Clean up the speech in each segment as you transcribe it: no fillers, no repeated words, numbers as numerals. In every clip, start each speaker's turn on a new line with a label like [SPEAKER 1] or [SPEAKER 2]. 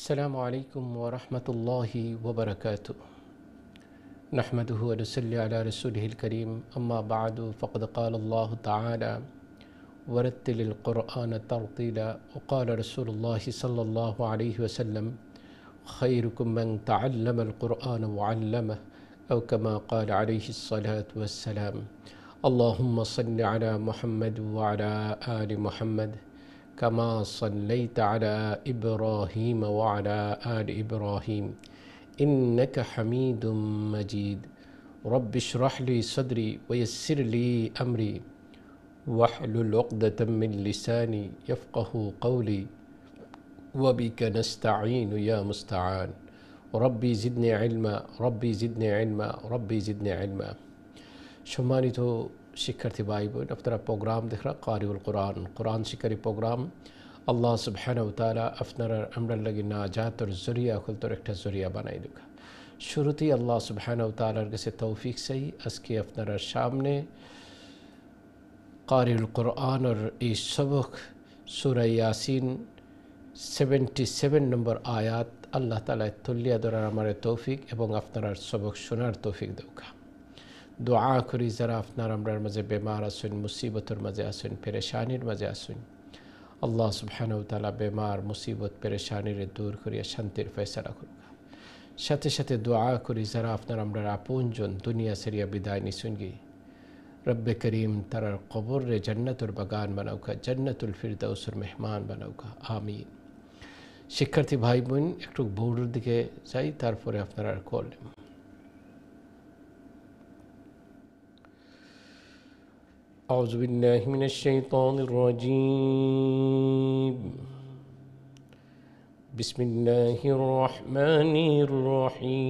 [SPEAKER 1] السلام عليكم ورحمة الله وبركاته. نحمده ونصلي على رسوله الكريم، أما بعد فقد قال الله تعالى: ورتل القرآن ترتيلا. وقال رسول الله صلى الله عليه وسلم: خيركم من تعلم القرآن وعلمه، أو كما قال عليه الصلاة والسلام. اللهم صل على محمد وعلى آل محمد كما صليت على إبراهيم وعلى آل إبراهيم إنك حميد مجيد. رب اشرح لي صدري ويسر لي أمري واحلل عقدة من لساني يفقه قولي وبك نستعين يا مستعان. ربي زدني علما ربي زدني علما ربي زدني علما। সম্মানিত শিক্ষার্থী ভাই বোন, আপনারা প্রোগ্রাম দেখরা কারিউল কোরআন কোরআন শিকারী প্রোগ্রাম। আল্লাহ সুবহানাহু ওয়া তাআলা আপনারা আমরা লাগি নাজাতের জরিয়া খুলতর একটা জরিয়া বানাই দুকা। শুরুতেই আল্লাহ সুবহানাহু ওয়া তাআলার কাছে তৌফিক চাই। আজকে আপনারা সামনে কারিউল কোরআনের এই সবক সূরা ইয়াসিন 77 নম্বর আয়াত আল্লাহ তাআলা তুলিয়া ধরার আমার তৌফিক এবং আপনারা সবক শোনার তৌফিক দেউকা। দোয়া করি যারা আপনার আমরার মাঝে বেমার আছেন, মুসিবতের মাঝে আছেন, পেরেশানির মাঝে আছেন, আল্লাহ সুবহানাহু ওয়া তাআলা বেমার মুসিবত পেরেশানির দূর করিয়া শান্তির ফয়সালা করুক। সাথে সাথে দোয়া করি যারা আপনার আমরার আপনজন দুনিয়া সেরিয়া বিদায় নিসুনগি, রব্বে করিম তারার কবরে জান্নাতুল বাগান বানাউকা, জান্নাতুল ফিরদাউসের মেহমান বানাউকা, আমিন। শিক্ষার্থী ভাই বোন, একটু বোর্ডের দিকে যাই, তারপরে আপনারা করলেন। أعوذ بالله من الشيطان الرجيم. بسم الله الرحمن الرحيم.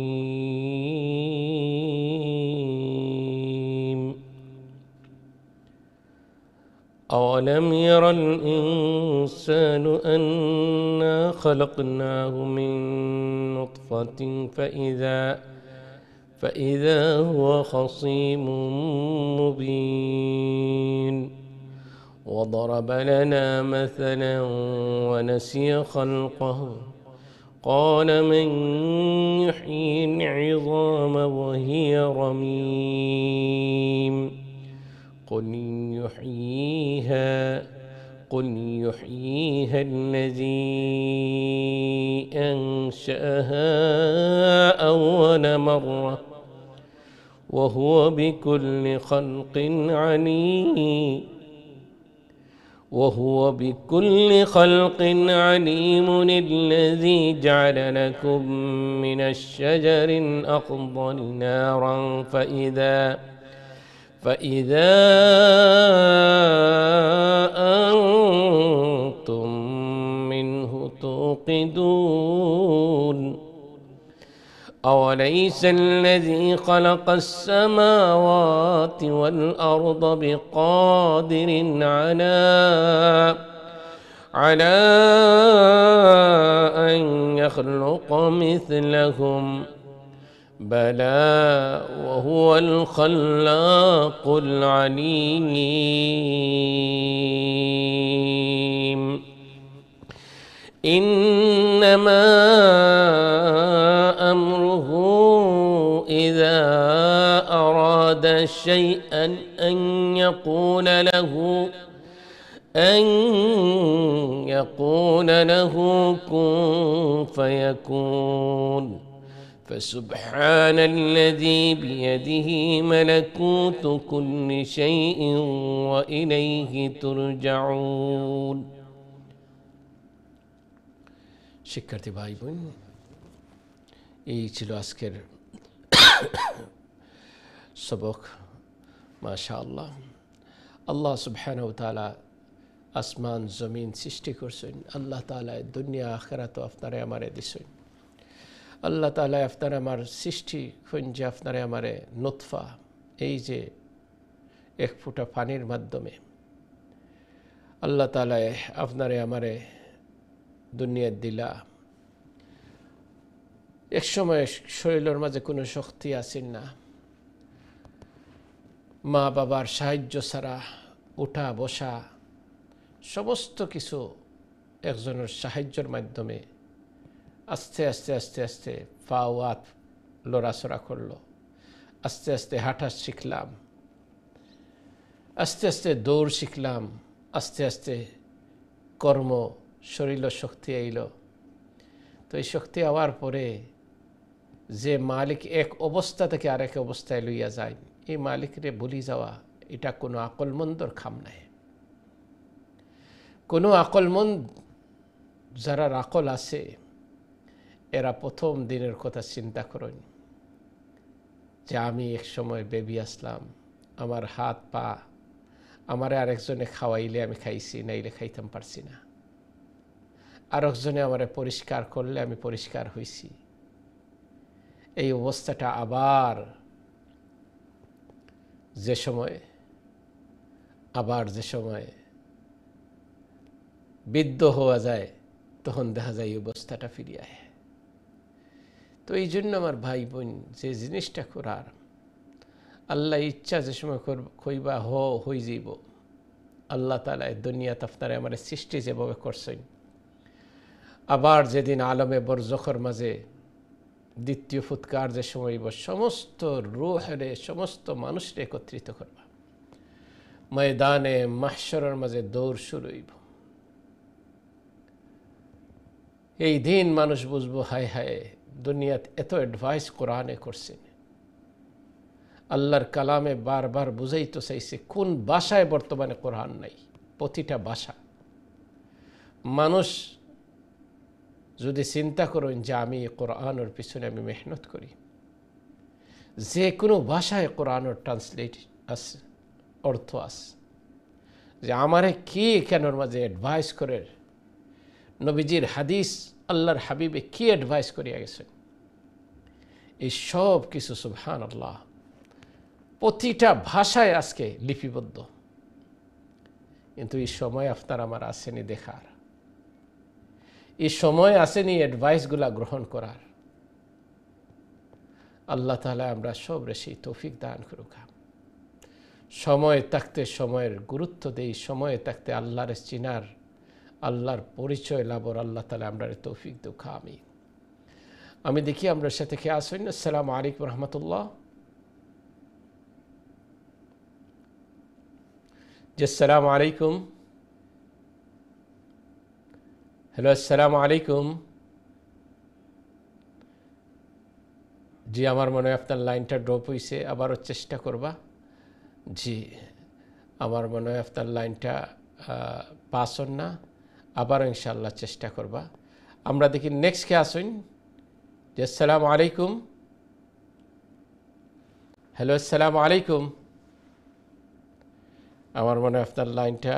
[SPEAKER 1] أولم ير الإنسان أنا خلقناه من نطفة فإذا هو خصيم مبين. وضرب لنا مثلا ونسي خلقه قال من يحيي العظام وهي رميم قل يحييها الذي أنشأها أول مرة وهو بكل خلق عليم. الذي جعل لكم من الشجر الأخضر نارا فإذا أنتم منه توقدون. أوليس الذي خلق السماوات والأرض بقادر على أن يخلق مثلهم؟ بلى وهو الخلاق العليم. إنما أمره إذا أراد شيئا أن يقول له كن فيكون. فسبحان الذي بيده ملكوت كل شيء وإليه ترجعون. শিক্ষার্থী ভাই বোন, এই ছিল আজকের সবক। মাশাআল্লাহ, আল্লাহ সুবহানাহু ওয়া তাআলা আসমান জমিন সৃষ্টি করছেন। আল্লাহ তাআলা দুনিয়া আখিরাত আপনারে আমারে দিছেন। আল্লাহ তাআলা আপনার আমার সৃষ্টি যে আপনারে আমারে নুতফা, এই যে এক ফোঁটা পানির মাধ্যমে আল্লাহ তাআলা আপনারে আমারে দুনিয়া দিলা। এক সময় শরীরের মাঝে কোনো শক্তি আসেন না, মা বাবার সাহায্য ছাড়া ওঠা বসা সমস্ত কিছু একজনের সাহায্যের মাধ্যমে আস্তে আস্তে আস্তে আস্তে পা ও হাত লড়াচড়া করলো, আস্তে আস্তে হাঁটা শিখলাম, আস্তে আস্তে দৌড় শিখলাম, আস্তে আস্তে কর্ম শরীর শক্তি আইল। তো এই শক্তি হওয়ার পরে যে মালিক এক অবস্থা থেকে আরেক অবস্থায় লইয়া যায়, এই মালিকরে ভুলি যাওয়া এটা কোনো আকলমন্দর খাম নাই। কোনো আকলমন্দ যারা আকল আছে এরা প্রথম দিনের কথা চিন্তা করেন যে আমি এক সময় বেবি আসলাম, আমার হাত পা আমারে আরেকজনে খাওয়াইলে আমি খাইছি, নাইলে খাইতাম পারছি না, আরেকজনে আমারে পরিষ্কার করলে আমি পরিষ্কার হইছি। এই অবস্থাটা আবার যে সময় বৃদ্ধ হওয়া যায় তখন দেখা যায় এই অবস্থাটা ফিরিয়ে আয়। তো এই জন্য আমার ভাই বোন, যে জিনিসটা করার আল্লাহ ইচ্ছা যে সময় কইবা হয়ে যাইব। আল্লাহ তাআলা দুনিয়াতে আপনারা আমার সৃষ্টি যেভাবে করছেন, আবার যেদিন আলমে বরজখর মাঝে দ্বিতীয় ফুৎকার যে সময় সমস্ত রূহরে সমস্ত মানুষরে একত্রিত করবা, ময়দানে মাহশরের মাঝে দৌড় শুরু হইব। এই দিন মানুষ বুঝবো হায় হায় দুনিয়াতে এত অ্যাডভাইস কোরআনে করছেন। আল্লাহর কালামে বারবার বুঝাইতে চাইছে কোন ভাষায় বর্তমানে কোরআন নাই। প্রতিটা ভাষা মানুষ যদি চিন্তা করেন যে আমি কোরআনের পিছনে আমি মেহনত করি, যে কোনো ভাষায় কোরআনের ট্রান্সলেট আছে, অর্থ আছে, যে আমারে কি কেনর মাঝে অ্যাডভাইস করে নবীজির হাদিস আল্লাহর হাবিবে কি অ্যাডভাইস করিয়া গেছেন, এই সব কিছু সুবহানাল্লাহ প্রতিটা ভাষায় আজকে লিপিবদ্ধ। কিন্তু এই সময় আপনার আমার আসেনি দেখার, এই সময় আসেনি অ্যাডভাইসগুলা গ্রহণ করার। আল্লাহ তাআলা আমরা সব সেই তৌফিক দান করুক। সময় থাকতে সময়ের গুরুত্ব দেই, সময় থাকতে আল্লাহর চিনার, আল্লাহর পরিচয় লাভর আল্লাহ তাআলা আমরা তৌফিক দুঃখ। আমি দেখি আমরা সাথে কে আসেন। আসসালামু আলাইকুম রহমতুল্লাহ। জি আসসালামু আলাইকুম। হ্যালো আসসালামু আলাইকুম। জি আমার মনে হয় আপনার লাইনটা ড্রপ হয়েছে, আবারও চেষ্টা করবা। জি আমার মনে হয় আপনার লাইনটা পাস হন না, আবারও ইনশাআল্লাহ চেষ্টা করবা। আমরা দেখি নেক্সট কে আসুন। জি আসসালামু আলাইকুম। হ্যালো আসসালামু আলাইকুম। আমার মনে হয় আপনার লাইনটা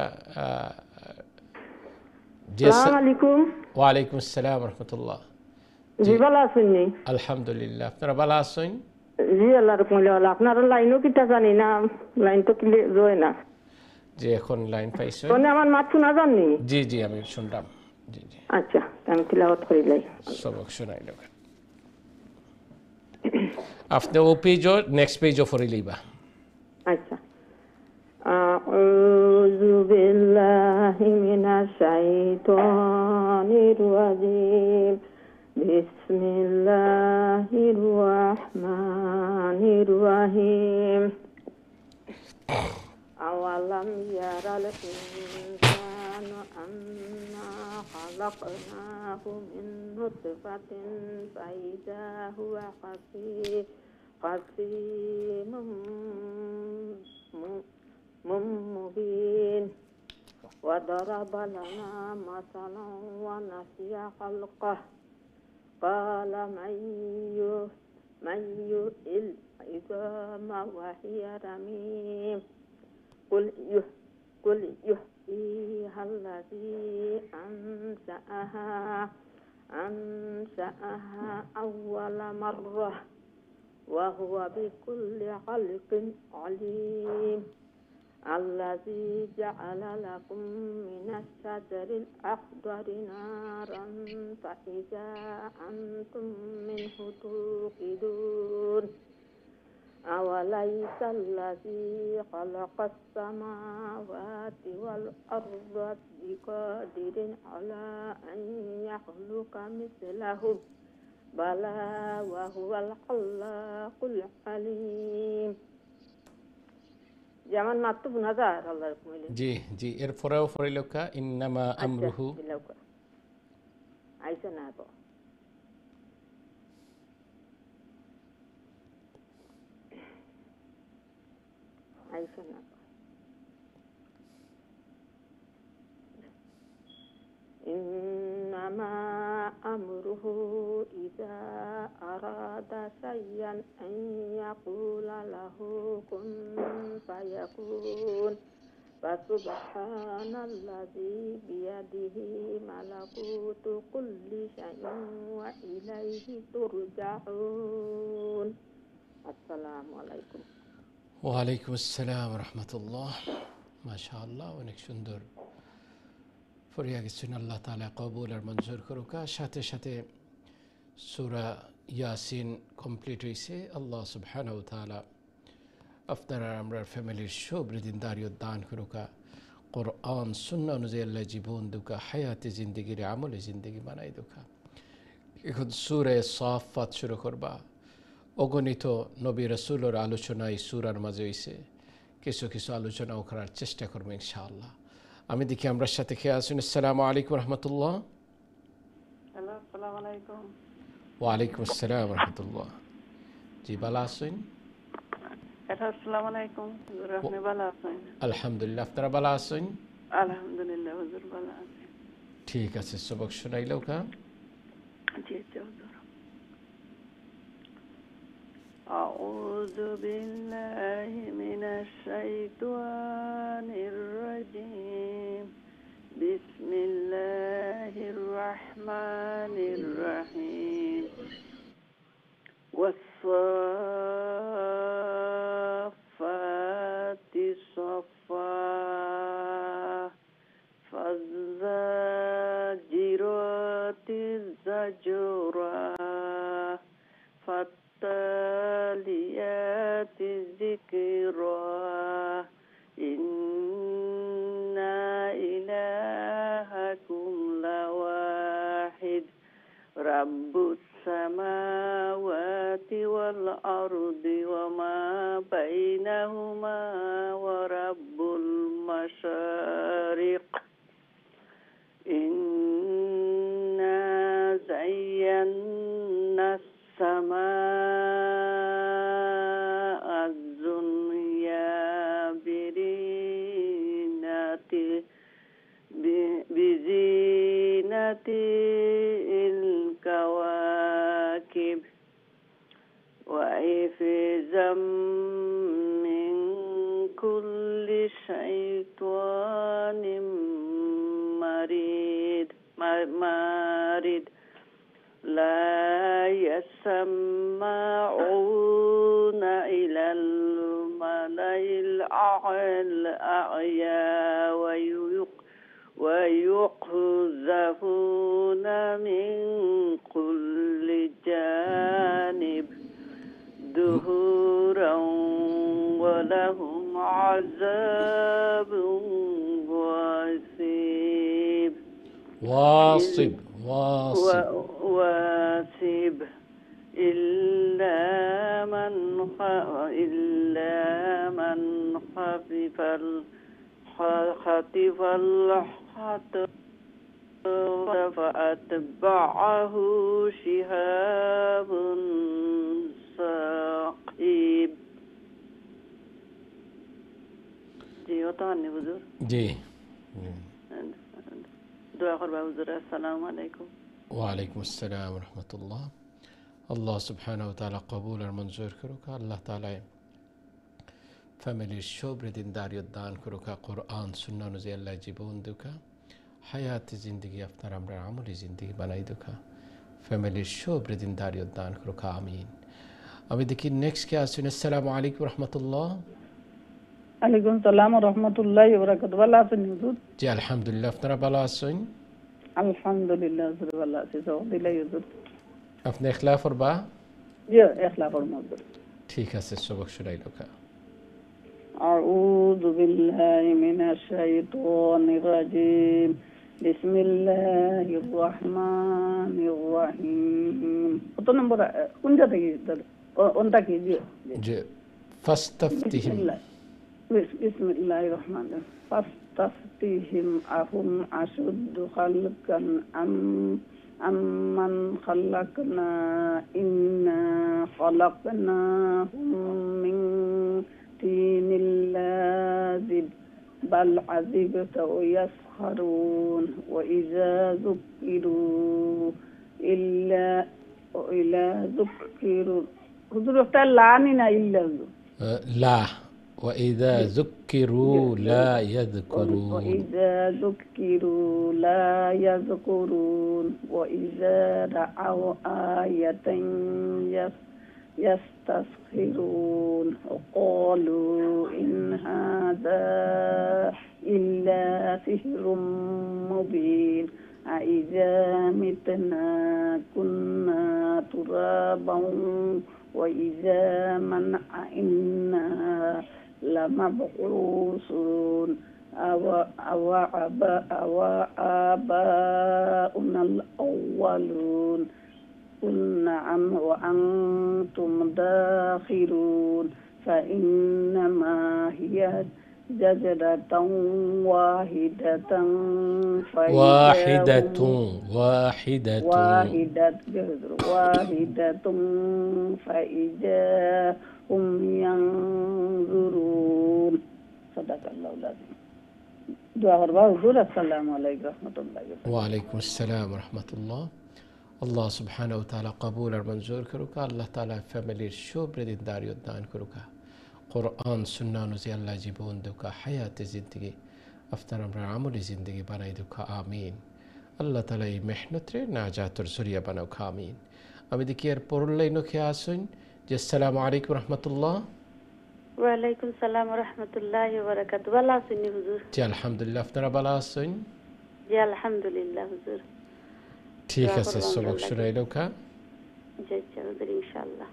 [SPEAKER 2] আসসালামু আলাইকুম।
[SPEAKER 1] ওয়ালাইকুম আসসালাম রহমতুল্লাহ।
[SPEAKER 2] জি ভালো আছেন নি?
[SPEAKER 1] আলহামদুলিল্লাহ, আপনারা ভালো আছেন?
[SPEAKER 2] জি আল্লাহর রহমতে ভালো। আপনার লাইনও কিটা জানি না, লাইন তো ক্লিয়ার জয় না।
[SPEAKER 1] জি এখন লাইন পাইছেন?
[SPEAKER 2] কোনে আমার মাত শোনা যাননি?
[SPEAKER 1] জি জি আমি শুনলাম। জি জি
[SPEAKER 2] আচ্ছা আমি তিলাওয়াত করি লাই।
[SPEAKER 1] সবক শুনাইল। আপনি ও পেজও নেক্সট পেজও ফরি লইবা।
[SPEAKER 2] আচ্ছা। আউযু বিল্লাহি মিনাশ শাইতানির রাজিম। বিসমিল্লাহির রহমানির রহিম। আওয়ালাম ইয়ারাল ইনসানু আন্না খালাকনাহু মিন নুতফাতিন ফাইযা হুয়া খাসীমুম মুবিন ওয়া দারাবা লানা মাসালান ওয়া নাসিয়া খালকাহু ক্বালা মান ইউহয়িল ইযামা ওয়া হিয়া রামীম قل يحييها الذي أنشأها أول مرة وهو بكل خلق عليم الذي جعل لكم من الشجر الأخضر نارا فإذا أنتم منه توقدون أوليس الذي خلق السماوات والأرض بقادر على أن يخلق مثلهم بلى وهو الخلاق العليم যেমন মাত্র বুনাজার আল্লাহর হুকুমে
[SPEAKER 1] জি জি এরপরেও ফরিলকা ইন্নামা আমরুহু
[SPEAKER 2] আইসা না তো আইসা না إنما أمره إذا أراد شيئا أن يقول له كن فيكون فسبحان الذي بيده ملكوت كل شيء وإليه ترجعون السلام عليكم
[SPEAKER 1] ওয়ালাইকুম আসসালাম রহমতুল্লাহ মাশাআল্লাহ অনেক সুন্দর ফরিয়া গেছেন আল্লাহ তাআলা কবুল আর মঞ্জুর করুক সাথে সাথে সূরা ইয়াসিন কমপ্লিট হয়েছে আল্লাহ সুবহানাহু ওয়া তাআলা আপনারা আমরা ফ্যামিলির সবৃদিন দাঁড়িয়ে দান করুক কোরআন সুন্নাহ অনুযায়ী আল্লাহ জীবন দুকা হায়াতে জিন্দগির আমলে জিন্দগি বানাই দুকা এখন সূরা সাফাত শুরু করবা অগণিত নবী রাসূলের আলোচনা এই সূরার মাঝে হয়েছে কিছু কিছু আলোচনাও করার চেষ্টা করবো ইনশাআল্লাহ আমি দেখি আমরা সাথে খেয়ে আসুন আসসালামু আলাইকুম রহমতুল্লাহ
[SPEAKER 3] হ্যালো আসসালামু আলাইকুম
[SPEAKER 1] ওয়ালাইকুম আসসালাম রহমতুল্লাহ জি ভালো আছেন
[SPEAKER 3] আসসালামু আলাইকুম হুজুর আপনি ভালো আছেন
[SPEAKER 1] আলহামদুলিল্লাহ আপনারা ভালো আছেন
[SPEAKER 3] আলহামদুলিল্লাহ হুজুর ভালো আছি
[SPEAKER 1] ঠিক আছে সবক শোনাইলেও কা
[SPEAKER 3] জি জি হুজুর أعوذ بالله من الشيطان الرجيم بسم الله الرحمن الرحيم والصافات صفا فالزاجرات زجرا فالتاليات ذكرا إن إلهكم لواحد رب السماوات والأرض وما بينهما ورب المشارق إنا زينا السماء الدنيا بزينة الكواكب وحفظا من كل شيطان مارد لا يسمعون إلى الملأ الأعلى ويقذفون من كل جانب دحورا ولهم عذاب واصب إلا من خطف الخطف فأتبعه شهاب ثاقب জি ওটা আনি হুজুর
[SPEAKER 1] জি
[SPEAKER 3] দোয়া করবা হুজুর আসসালামু আলাইকুম
[SPEAKER 1] ওয়ালাইকুম আসসালাম রহমতুল্লাহ আল্লাহ সুবহানাহু ওয়া তাআলা কবুল আর মঞ্জুর করুক আল্লাহ তাআলা ফ্যামিলির সবৃদিন দাঁড়িয়ে দান করুক কোরআন সুন্নাহ অনুযায়ী আল্লাহ জীবন দুকা হায়াতে জিন্দগি আপনার আমরা আমলি জিন্দগি বানাই দুকা ফ্যামিলির সবৃদিন দাঁড়িয়ে দান করুক আমিন আমি দেখি নেক্সট কে আসুন আসসালামু আলাইকুম রহমতুল্লাহ
[SPEAKER 3] আলাইকুম সালাম ওয়া রাহমাতুল্লাহি ওয়া বারাকাতুহু ভালো আছেন হুজুর
[SPEAKER 1] জি আলহামদুলিল্লাহ আপনারা ভালো আছেন
[SPEAKER 3] আলহামদুলিল্লাহ হুজুর ভালো আছি দিলাই হুজুর
[SPEAKER 1] আপনি ইখলা করবা
[SPEAKER 3] জি ইখলা করব হুজুর
[SPEAKER 1] ঠিক আছে সবক শুনাইলো কা
[SPEAKER 3] أعوذ بالله من الشيطان الرجيم বিসমিল্লাহির রহমানির রহিম। কত নম্বর কোনটা থেকে কোনটা কি
[SPEAKER 1] যে ফাস্তাফতিহিম
[SPEAKER 3] বিসমিল্লাহির রহমানির রহিম। ফাস্তাফতিহিম আহুম আশুদ্দু খালকান আম্মান খালাকনা ইন্না খালাকনাহুম মিন তিনিল লাযিব বাল আজিবতা ওয়াসখারুন ওয়া ইযা যুকিরু হুজুর একটা লানি না ইল্লা
[SPEAKER 1] লা وإذا ذكروا لا يذكرون
[SPEAKER 3] وإذا ذكروا لا يذكرون وإذا رأوا آية يستسخرون وقالوا إن هذا إلا سحر مبين أإذا متنا كنا ترابا وإذا من إنا لمبعوثون أو آباؤنا الأولون قل نعم وأنتم داخرون فإنما هي زجرة واحدة فإذا هم ينظرون صدق الله العظيم دعاء حضور السلام عليكم ورحمة الله
[SPEAKER 1] وعليكم السلام ورحمة الله আল্লাহ সুবহানাহু ওয়া তাআলা কবুল আর মঞ্জুর করুক। আল্লাহ তাআলা ফ্যামিলির শুভ্র দিনদারিয়ত দান করুক। কোরআন সুন্নাহ অনুযায়ী আল্লাহ জীবন দুকা হায়াতে জিন্দগি আপনার আমরা আমলি জিন্দগি বানাই দুকা আমিন। আল্লাহ তাআলা এই মেহনতরে নাজাতর জরিয়া বানাউক আমিন। আমি দেখি আর পরলাই নখে আসুন যে আসসালামু আলাইকুম রাহমাতুল্লাহ।
[SPEAKER 4] ওয়া আলাইকুম সালাম ওয়া রাহমাতুল্লাহি ওয়া বারাকাতুহু। ভালো আছেন হুজুর?
[SPEAKER 1] জি আলহামদুলিল্লাহ, আপনারা ভালো আছেন?
[SPEAKER 4] জি আলহামদুলিল্লাহ হুজুর।
[SPEAKER 1] ঠিক আছে, সবক শুনাইলো কা?
[SPEAKER 4] জি হুজুর ইনশাআল্লাহ।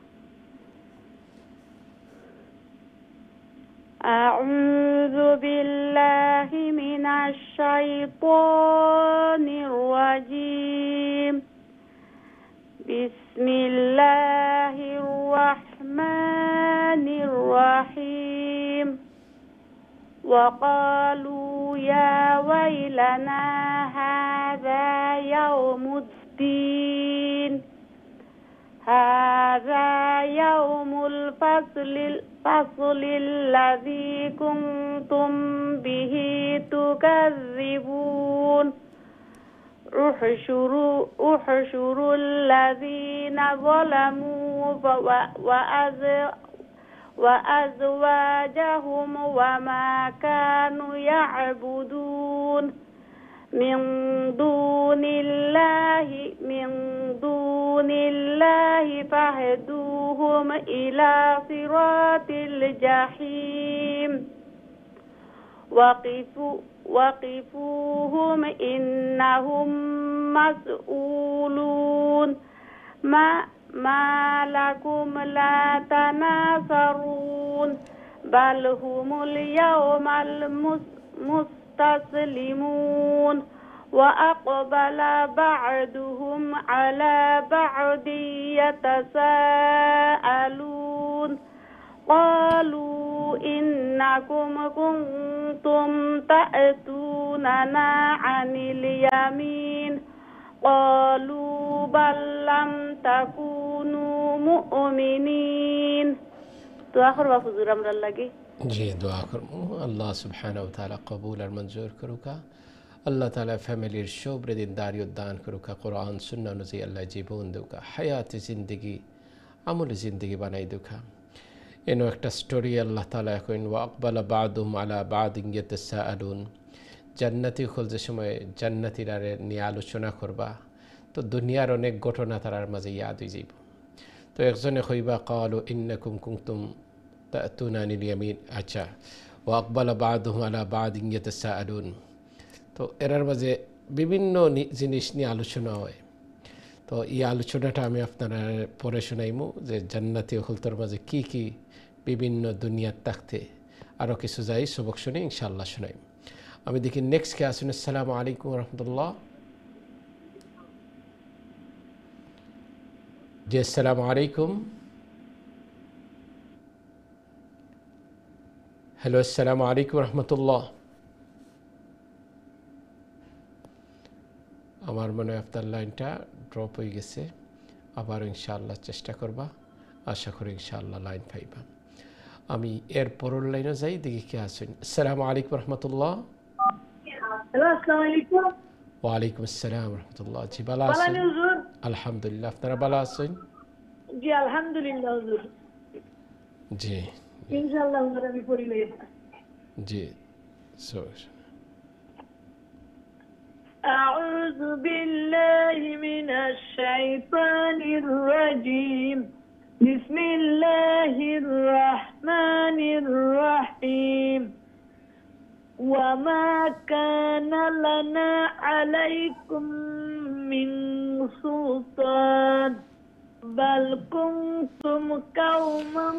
[SPEAKER 4] আউযু বিল্লাহি মিনাশ শাইতানির রাজীম। বিসমিল্লাহির রাহমানির রাহিম। وقالوا يا ويلنا هذا يوم الدين هذا يوم الفصل الذي كنتم به تكذبون احشروا الذين ظلموا وأزواجهم وما كانوا يعبدون من دون الله فاهدوهم إلى صراط الجحيم وقفوهم إنهم مسؤولون ما لكم لا تناصرون بل هم اليوم المستسلمون وأقبل بعضهم على بعض يتساءلون قالوا إنكم كنتم تأتوننا عن اليمين قالوا بل لم تكونوا مؤمنين دعا করব হুজুর আমরা লাগি।
[SPEAKER 1] জি দোয়া করব আল্লাহ সুবহানাহু ওয়া তাআলা কবুল আর মঞ্জুর করুক। আল্লাহ তাআলা ফ্যামিলির শুভ্র দিনদারিয়ত দান করুক। কোরআন সুন্নাহ অনুযায়ী আল্লাহ জীবন দুক হায়াতে জিন্দগি আমল জিন্দগি বানাই দুক। এনো একটা স্টোরি আল্লাহ তাআলা এখন ওয়া আকবালা বাদুম আলা বাদিন ইয়াতাসাআলুন। জান্নাতি হল যে সময় জান্নাতিরা নিয়ে আলোচনা করবা তো দুনিয়ার অনেক ঘটনা তারার মাঝে ইয়াদ হয়ে যাইব। তো একজনে কইবা ক্বালু ইন্নাকুম কুনতুম তা'তুনা আনিল ইয়ামিন। আচ্ছা, ওয়া আকবালা বাদুহুম আলা বাদিন ইয়াতাসাআলুন। তো এরার মাঝে বিভিন্ন জিনিস নিয়ে আলোচনা হয়। তো এই আলোচনাটা আমি আপনারা পরে শোনাইমু যে জান্নাতি হলতর মাঝে কি কি বিভিন্ন দুনিয়ার থাকতে আরও কিছু যাই সবক শুনে ইনশাআল্লাহ শোনাইম। আমি দেখি নেক্সট কে আসুন। আসসালামু আলাইকুম রহমতুল্লাহ। জি আসসালামু আলাইকুম। হ্যালো, আসসালামু আলাইকুম রহমতুল্লাহ। আমার মনে হয় আপনার লাইনটা ড্রপ হয়ে গেছে। আবার ইনশাআল্লাহ চেষ্টা করবা, আশা করি ইনশাআল্লাহ লাইন পাইবা। আমি এর পরের লাইনে যাই, দেখি কে আছেন। আসসালামু আলাইকুম রহমতুল্লাহ।
[SPEAKER 5] হ্যালো, আসসালামু আলাইকুম।
[SPEAKER 1] ওয়ালাইকুম আসসালাম রহমতুল্লাহ। জি ভালো
[SPEAKER 5] ভালো
[SPEAKER 1] আছেন?
[SPEAKER 5] আছেন হুজুর?
[SPEAKER 1] আলহামদুলিল্লাহ, আপনারা ভালো আছেন?
[SPEAKER 5] জি আলহামদুলিল্লাহ হুজুর।
[SPEAKER 1] জি
[SPEAKER 5] ইনশাআল্লাহ হুজুর আমি পড়িলে।
[SPEAKER 1] জি।
[SPEAKER 5] أعوذ بالله من الشيطان الرجيم. بسم الله الرحمن الرحيم. وما كان لنا عليكم من سلطان بل كنتم قوما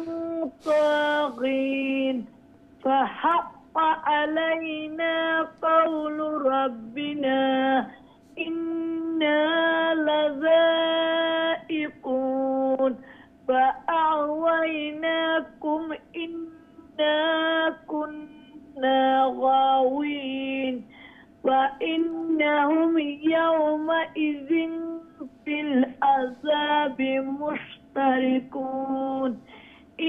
[SPEAKER 5] طاغين فحق علينا قول ربنا إنا لذائقون فأغويناكم إنا كنا غاوين وإنهم يومئذ في العذاب مشتركون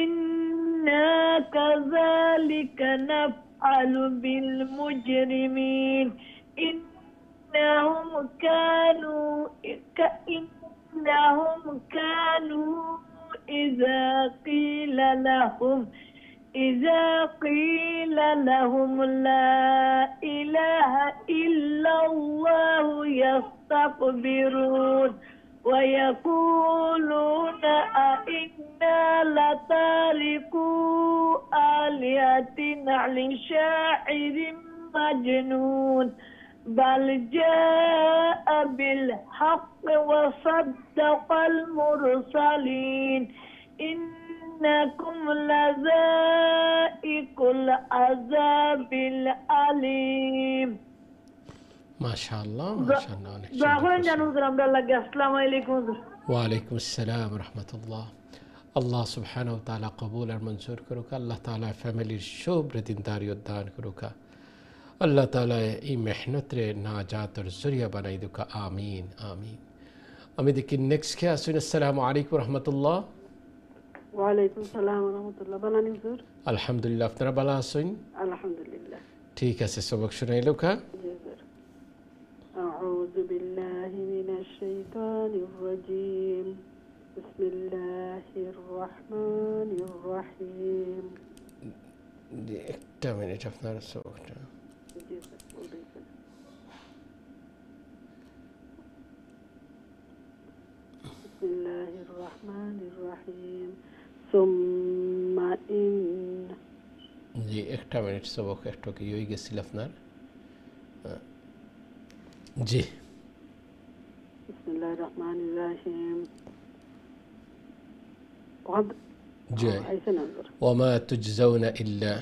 [SPEAKER 5] إنا كذلك نفعل بالمجرمين إنهم كانوا إذا قيل لهم لا إله إلا الله يستكبرون ويقولون أئنا لتاركو آلهتنا لشاعر مجنون بل جاء بالحق وصدق المرسلين إنكم لذائق العذاب الأليم
[SPEAKER 1] মাশাআল্লাহ অনেক
[SPEAKER 5] আসসালামু আলাইকুম।
[SPEAKER 1] ওয়ালাইকুম আসসালাম রহমতুল্লাহ। আল্লাহ সুবহানাহু ওয়া তাআলা কবুল আর মঞ্জুর করুক। আল্লাহ তাআলা ফ্যামিলির সব দিনদারিয়ত দান করুক। আল্লাহ তাআলা এই মেহনতরে নাজাতর জরিয়া বানাই দুক। আমিন আমিন। আমি দেখি নেক্সট কে আসুন। আসসালামু আলাইকুম রহমতুল্লাহ।
[SPEAKER 2] ওয়ালাইকুম সালাম রহমতুল্লাহ। বালানি হুজুর?
[SPEAKER 1] আলহামদুলিল্লাহ, আপনারা ভালো আছেন?
[SPEAKER 2] আলহামদুলিল্লাহ।
[SPEAKER 1] ঠিক আছে, সবক শুনাইলো কা।
[SPEAKER 2] أعوذ بالله من الشيطان الرجيم. بسم الله الرحمن الرحيم.
[SPEAKER 1] একটা মিনিট আপনার সবকটা।
[SPEAKER 2] بسم الله الرحمن الرحيم. ثم إن
[SPEAKER 1] জি একটা মিনিট, সবক একটু কি হয়ে গেছিল আপনার? জি।
[SPEAKER 2] بسم الله الرحمن الرحيم.
[SPEAKER 1] জি। وما تجزون إلا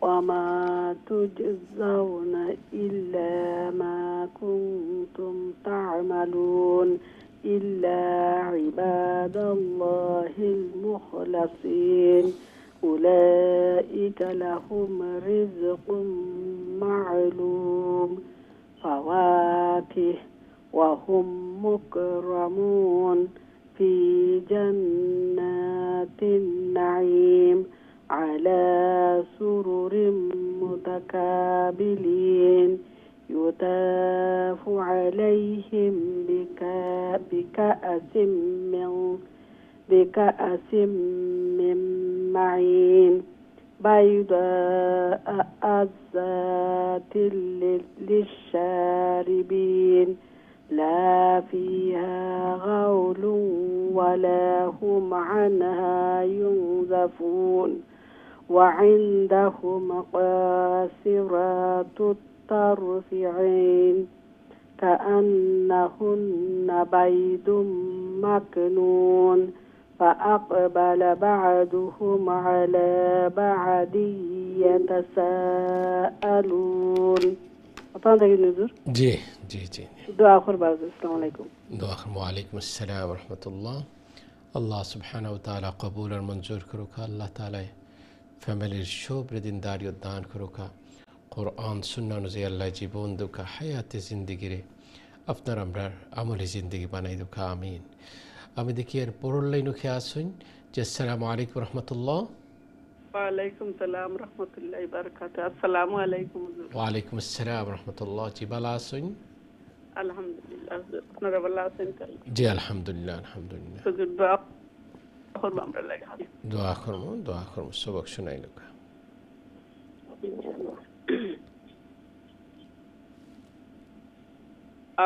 [SPEAKER 2] وما تجزون إلا ما كنتم تعملون إلا عباد الله المخلصين أولئك لهم رزق معلوم فواكه وهم مكرمون في جنات النعيم على سرر متقابلين يطاف عليهم بكأس من معين بيضاء لذة للشاربين لا فيها غول ولا هم عنها ينزفون وعندهم قاصرات الطرف عين كأنهن بيض مكنون فأقبل بعضهم على بعض يتساءلون. আপনারা দেখেন হুজুর?
[SPEAKER 1] জি জি জি।
[SPEAKER 2] দোয়া করবা। আসসালামু আলাইকুম।
[SPEAKER 1] দোয়া করবো। ওয়ালাইকুম আসসালাম রহমতুল্লাহ। আল্লাহ সুবহানাহু ওয়া তাআলা কবুল আর মঞ্জুর করুক। আল্লাহ তাআলা ফ্যামিলির শুভ্র দিনদারিয়ত দান করুক। কোরআন সুন্নাহ অনুযায়ী আল্লাহ জীবন দুকা হায়াতে জিন্দিগিরে আপনার আমরা আমলে জিন্দিগি বানাই দুকা। আমিন। আমি দেখি এর পরের লাইনও খেয়ে আসুন যে আসসালামু আলাইকুম রহমতুল্লাহ।
[SPEAKER 3] ওয়ালাইকুম সালাম রহমতুল্লাহি বারাকাতুহু। আসসালামু আলাইকুম।
[SPEAKER 1] ওয়ালাইকুম আসসালাম রহমতুল্লাহ। জি ভালো আসুন?
[SPEAKER 3] আলহামদুলিল্লাহ। আপনারা ভালো আছেন?
[SPEAKER 1] জি আলহামদুলিল্লাহ আলহামদুলিল্লাহ।
[SPEAKER 3] হুজুর দোয়া করব আমরা লাগে।
[SPEAKER 1] দোয়া করবো সবক শোনাই লোক।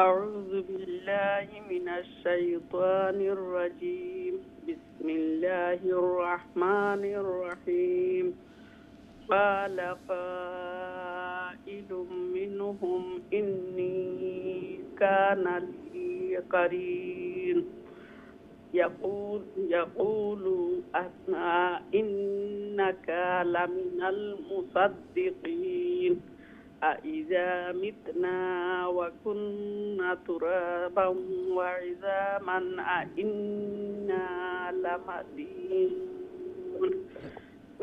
[SPEAKER 3] أعوذ بالله من الشيطان الرجيم. بسم الله الرحمن الرحيم. قال قائل منهم إني كان لي قرين يقول إنك لمن المصدقين أإذا متنا وكنا ترابا وعظاما أإنا لمدينون.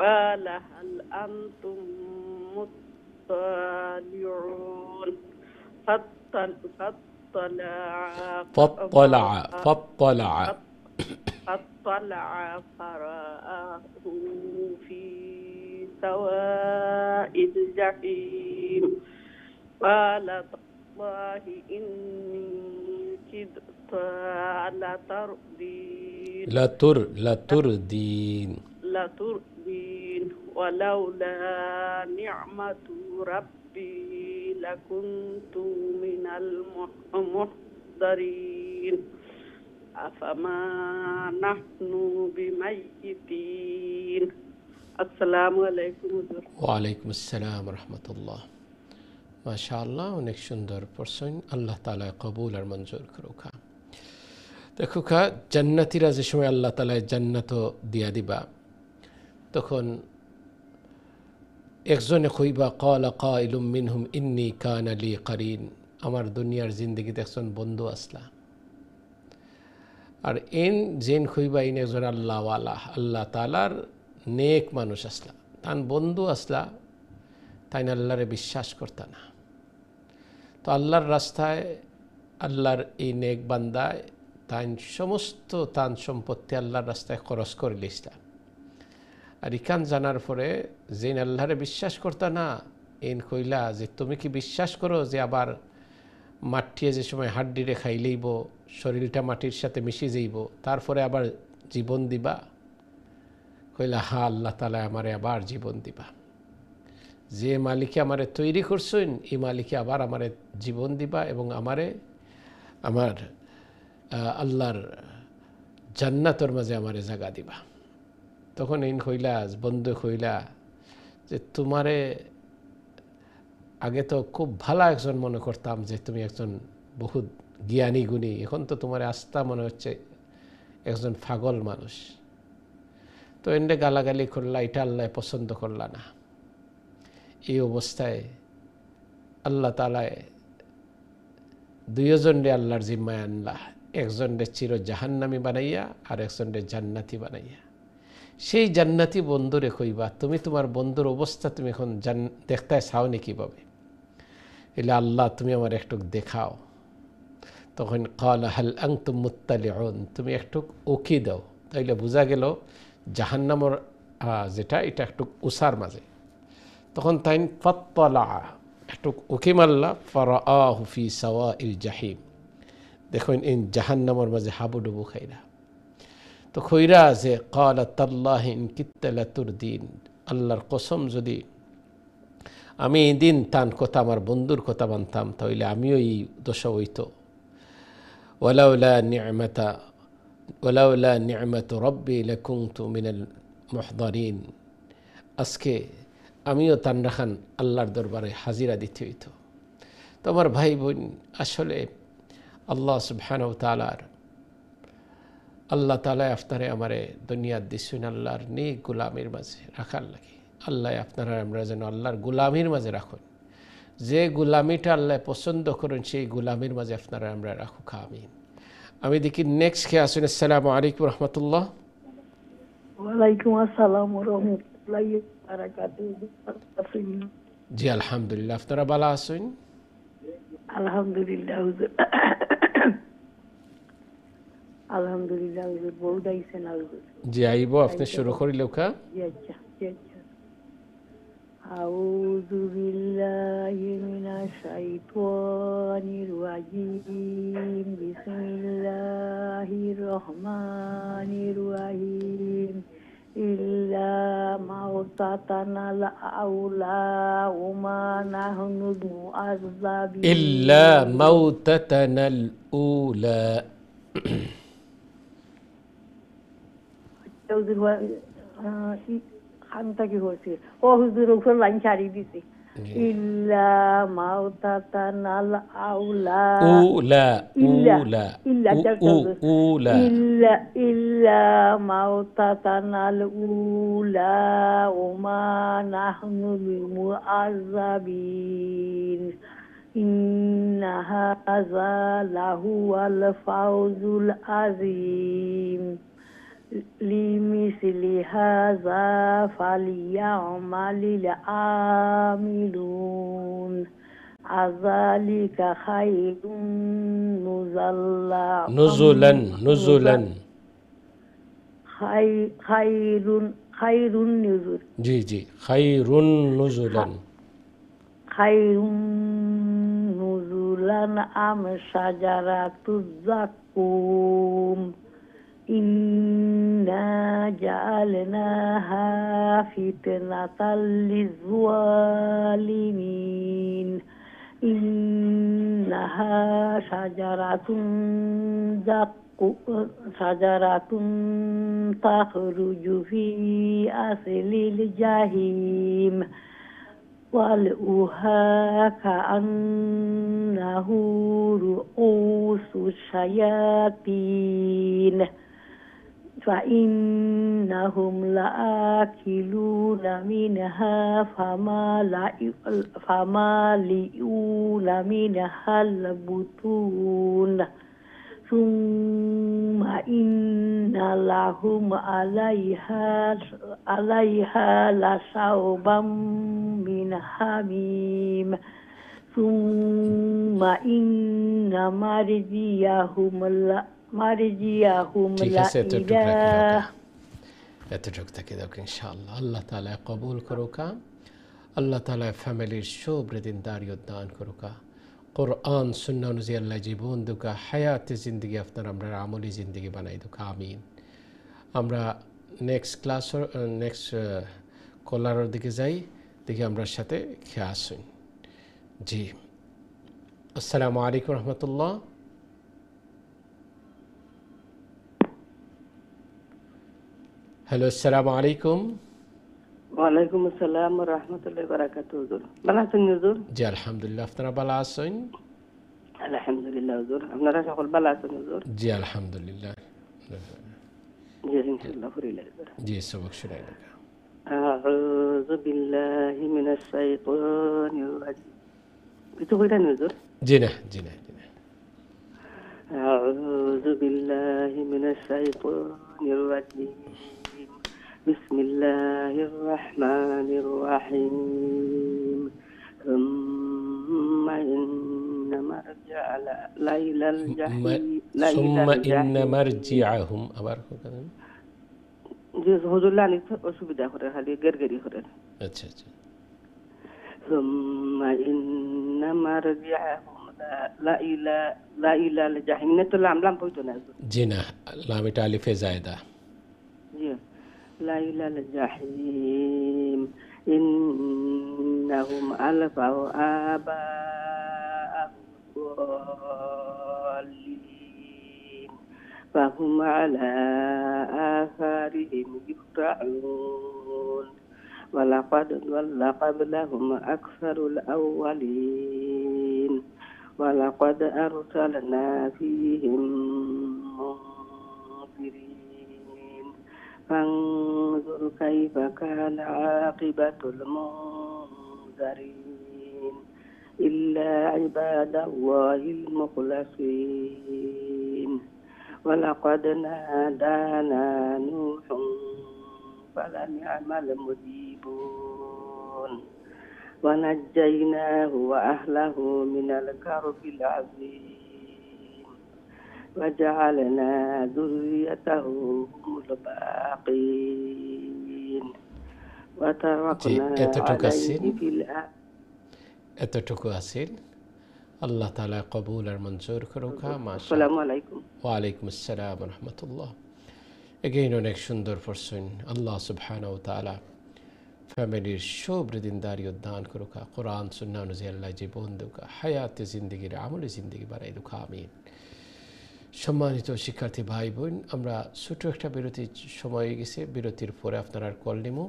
[SPEAKER 3] قال هل أنتم مطلعون. فاطلع فرآه في سواء الجحيم. قال تالله إني كدت لتردين ولولا نعمة ربي لكنت من المحضرين. أفما نحن بميتين. আসসালামু আলাইকুম।
[SPEAKER 1] ওয়ালাইকুম আসসালাম রহমতুল্লাহ। মাশাআল্লাহ, অনেক সুন্দর প্রশ্ন। আল্লাহ তাআলা কবুল আর মঞ্জুর করুক। দেখো জান্নাতীরা যে সময় আল্লাহ তাআলা জান্নাত দিয়া দিবা, তখন একজনে কইবা ক্বালা কাইলুম মিনহুম ইন্নী কানা লি কারিন, আমার দুনিয়ার জিন্দগিতে একজন বন্ধু আসলা। আর এন জেন কইবা ইন একজন আল্লাহওয়ালা, আল্লাহ তাআলার নেক মানুষ আসলা, তান বন্ধু আসলা, তাই আল্লাহরে বিশ্বাস করতা না। তো আল্লাহর রাস্তায় আল্লাহর এই নেক বান্দায় তাই সমস্ত তান সম্পত্তি আল্লাহর রাস্তায় খরচ করে লিসলা। আর ইকান জানার পরে যেন আল্লাহরে বিশ্বাস করতা না, এন কইলা যে তুমি কি বিশ্বাস করো যে আবার মাটিয়ে যে সময় হাড্ডিরে খাইলেইব, শরীরটা মাটির সাথে মিশে যাইব, তারপরে আবার জীবন দিবা? কইলা হা, আল্লাহ তাআলা আমারে আবার জীবন দিবা। যে মালিকে আমারে তৈরি করছেন এই মালিকে আবার আমারে জীবন দিবা এবং আমারে আমার আল্লাহর জান্নাতের মাঝে আমারে জায়গা দিবা। তখন এই কইলা, বন্ধু কইলা যে তোমারে আগে তো খুব ভালো একজন মনে করতাম, যে তুমি একজন বহুত জ্ঞানী গুণী, এখন তো তোমার আস্থা মনে হচ্ছে একজন পাগল মানুষ। তো এন্ডে গালাগালি করলা, এটা আল্লাহ পছন্দ করলা না। এই অবস্থায় আল্লাহ তাআলা দুইজনরে আল্লাহর জিম্মায় আনলা, একজনরে চির জাহান্নামী বানাইয়া আর একজনরে জান্নাতি বানাইয়া। সেই জান্নাতি বন্ধুরে কইবা তুমি তোমার বন্ধুর অবস্থা তুমি এখন দেখতে চাওনি কীভাবে, এলে আল্লাহ তুমি আমার একটু দেখাও। তখন ক্বালা হাল আনতুম মুত্তালিউন, তুমি একটু উকি দাও। তাইলে বোঝা গেল জাহান্নামর যেটা এটা একটু উসার মাঝে। তখন তাই ফাত্তালা একটু উকি মারলা, ফারাআহু ফি সাওয়াইল জাহিম, দেখুন এই জাহান্নামর মাঝে হাবুডুবু খাইরা। তো খইরা যে ক্বালা তাল্লাহি ইন কিত্তা লাতুরদিন, আল্লাহর কসম যদি আমি এই দিন তান কথা আমার বন্ধুর কথা মানতাম তাহলে আমিও এই দশা হইত। ওয়ালাউলা নি'মাতু রাব্বি লাকুনতু মিনাল মুহদারিন, আজকে আমিও তান রাখান আল্লাহর দরবারে হাজিরা দিতে হইত। তো আমার ভাই বোন, আসলে আল্লাহ সুবহানাহু ওয়া তাআলার আল্লাহ তাআলা আপনারে আমারে দুনিয়ার দিছুন আল্লাহর নেক গোলামের মাঝে রাখার লাগে। আল্লাহ আপনারা আমরা যেন আল্লাহর গোলামের মাঝে রাখুন। যে গোলামিটা আল্লাহ পছন্দ করেন সেই গোলামের মাঝে আপনারা আমরা রাখুক। আমিন। আমি দেখি নেক্সট কে আসুন। আসসালামু আলাইকুম রহমতুল্লাহ।
[SPEAKER 5] ওয়ালাইকুম আসসালাম ওয়া রাহমাতুল্লাহি ওয়া বারাকাতুহু।
[SPEAKER 1] জি আলহামদুলিল্লাহ, আপনারা ভালো আছেন?
[SPEAKER 5] আলহামদুলিল্লাহ হুজুর। আলহামদুলিল্লাহ হুজুর, বউ দাইছেন হুজুর।
[SPEAKER 1] জি আইব, আপনি শুরু করিলেও কা।
[SPEAKER 5] জি আচ্ছা জি আচ্ছা। আউযু বিল্লাহি মিনাশ শাইতানির রাজিম। বিসমিল্লাহির রহমানির রহিম। ইল্লা মাউতাতানাল আউলা ওমা নাহনু মুআযযাবিন।
[SPEAKER 1] ইল্লা মাউতাতানাল উলা।
[SPEAKER 5] খানটা কি হয়েছে? ও হুজুর উপর লাইন ছাড়ি দিছি। ইল্লা মাউতাতানাল আউলা
[SPEAKER 1] উলা
[SPEAKER 5] ইল্লা
[SPEAKER 1] উলা
[SPEAKER 5] ইল্লা
[SPEAKER 1] উলা
[SPEAKER 5] ইল্লা ইল্লা মাউতাতানাল উলা ওমা নাহনু বিমুআযযাবিন। ইন্না হাযা লাহুয়াল ফাওজুল আযীম। লিমিসলি হাযা ফালিয়ামালিল আমিলুন। আযালিকা খায়রুন
[SPEAKER 1] নুজুলান।
[SPEAKER 5] খায়রুন নুজুল।
[SPEAKER 1] জি জি, খায়রুন নুজুলান।
[SPEAKER 5] খায়রুন নুজুলান আম শাজারাতুজ যাক্কুম। ইন্না জাআলনাহা ফিতনাতাল লিয-যালিমিন। ইন্নাহা শাজারাতুন তাখরুজু ফি আসলিল জাহিম। ওয়ালউহা কাআন্নাহু রুউসুশ শায়াতিন। فإنهم لآكلون منها فمالئون منها البطون. ثم إن لهم عليها لشوبا من حميم. ثم إن مرجعهم
[SPEAKER 1] এতটুক থেকে দাও ইনশাআল্লাহ। আল্লাহ তাআলা কবুল করুকা। আল্লাহ তাআলা ফ্যামিলির শুভ্র দিনদারিয়ত দান করুকা। কোরআন সুন্নাহ অনুযায়ী আল্লাহ জীবন দুকা, হায়াতে জিন্দগি আপনার আমরা আমলি জিন্দগি বানাই দুকা। আমিন। আমরা নেক্সট কলারের দিকে যাই, দেখি আমরা সাথে খেয়ে আসুন। জি আসসালামু আলাইকুম রহমতুল্লাহ। হ্যালো, আসসালামু আলাইকুম।
[SPEAKER 3] ওয়ালাইকুম আসসালাম ওয়া রাহমাতুল্লাহি ওয়া বারাকাতুহু। হুজুর ভালো আছেন হুজুর?
[SPEAKER 1] জি আলহামদুলিল্লাহ, আপনারা ভালো আছেন?
[SPEAKER 3] আলহামদুলিল্লাহ হুজুর, আপনারা সকল ভালো আছেন হুজুর?
[SPEAKER 1] জি আলহামদুলিল্লাহ।
[SPEAKER 3] জি ইনশাআল্লাহ ফুরিলা হুজুর।
[SPEAKER 1] জি সবক শুনাই লাগা।
[SPEAKER 3] আউযু বিল্লাহি মিনাশ শাইতানির রাজিম। কিছু কইতেন হুজুর?
[SPEAKER 1] জি না।
[SPEAKER 3] আউযু বিল্লাহি মিনাশ শাইতানির রাজিম। বিসমিল্লাহির রহমানির রহিম। সুম্মা ইন্না
[SPEAKER 1] মারজিআহুম। আবার
[SPEAKER 3] জি হুজুর লানি অসুবিধা করে, খালি গেরগেরি করে।
[SPEAKER 1] আচ্ছা।
[SPEAKER 3] সুম্মা ইন্না মারজিআহুম লা ইলাল জাহিম। তো লাম পড়তো না
[SPEAKER 1] জি না, লাম এটা আলিফে জায়দা।
[SPEAKER 3] জি লা ইলাল জাহিম। ইন্নাহুম আলফাউ আবাআহুম ফাহুম আলা আসারিহিম ইহতাউন। ওয়ালাকাদ দাল্লা ক্বাবলাহুম আকসারুল আউওয়ালিন। ওয়ালাকাদ আরসালনা ফীহিম মুনযিরিন। فانظر كيف كان عاقبة المنذرين إلا عباد الله المخلصين ولقد نادانا نوح فلنعم المجيبون ونجيناه وأهله من الكرب العظيم وجعلنا ذريته هم الباقين وتركنا عليه في الآخرين
[SPEAKER 1] এতটুকু আসিল আল্লাহ তাআলা কবুল আর মঞ্জুর করুক মাশাআল্লাহ
[SPEAKER 3] আসসালামু আলাইকুম
[SPEAKER 1] ওয়ালাইকুম আসসালাম ওয়া রাহমাতুল্লাহ এগেইন অনেক সুন্দর পড়ছেন আল্লাহ সুবহানাহু ওয়া তাআলা ফ্যামিলির সব দিনদারি দান করুক কোরআন সুন্নাহ অনুযায়ী আল্লাহ জীবন দুক হায়াতে জিন্দেগির আমলে জিন্দেগি বাড়াই দুক আমিন সম্মানিত শিক্ষার্থী ভাই বোন আমরা ছোট একটা বিরতির সময় হয়ে গেছে বিরতির পরে আপনারা কল নিমু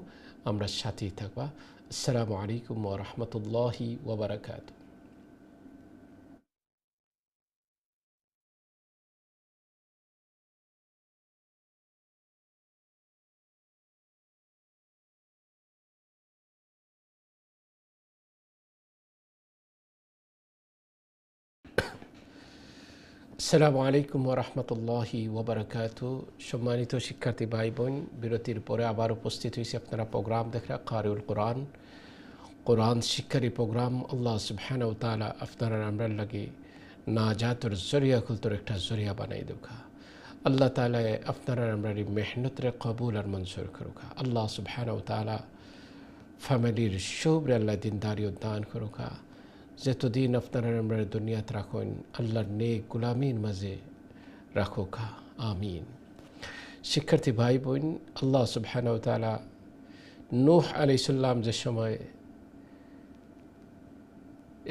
[SPEAKER 1] আমরা সাথেই থাকবা আসসালামু আলাইকুম ওয়া রাহমাতুল্লাহি ওয়া বারাকাতুহু আসসালামু আলাইকুম ওয়া রাহমাতুল্লাহি ওয়া বারাকাতুহু সম্মানিত শিক্ষার্থী ভাই বোন বিরতির পরে আবার উপস্থিত হয়েছে আপনারা প্রোগ্রাম দেখা কারিউল কোরআন কোরআন শিক্ষার প্রোগ্রাম আল্লাহ সুবহানাহু ওয়া তাআলা আপনারা আমরা লাগে নাজাতের জরিয়া খুলতর একটা জরিয়া বানাই দেখা আল্লাহ তাআলা আপনারা আমরা মেহনতের কবুল আর মঞ্জুর করুকা আল্লাহ সুবহানাহু ওয়া তাআলা ফ্যামিলির সবরে আল্লাহ দিনদারি দান করুকা যতদিন আপনারা আমরা দুনিয়াত রাখুন আল্লাহর নেক গুলামির মাঝে রাখুকা আমিন শিক্ষার্থী ভাই বোন আল্লাহ সুবহানাহু ওয়া তাআলা নূহ আলাইহিস সালাম যে সময়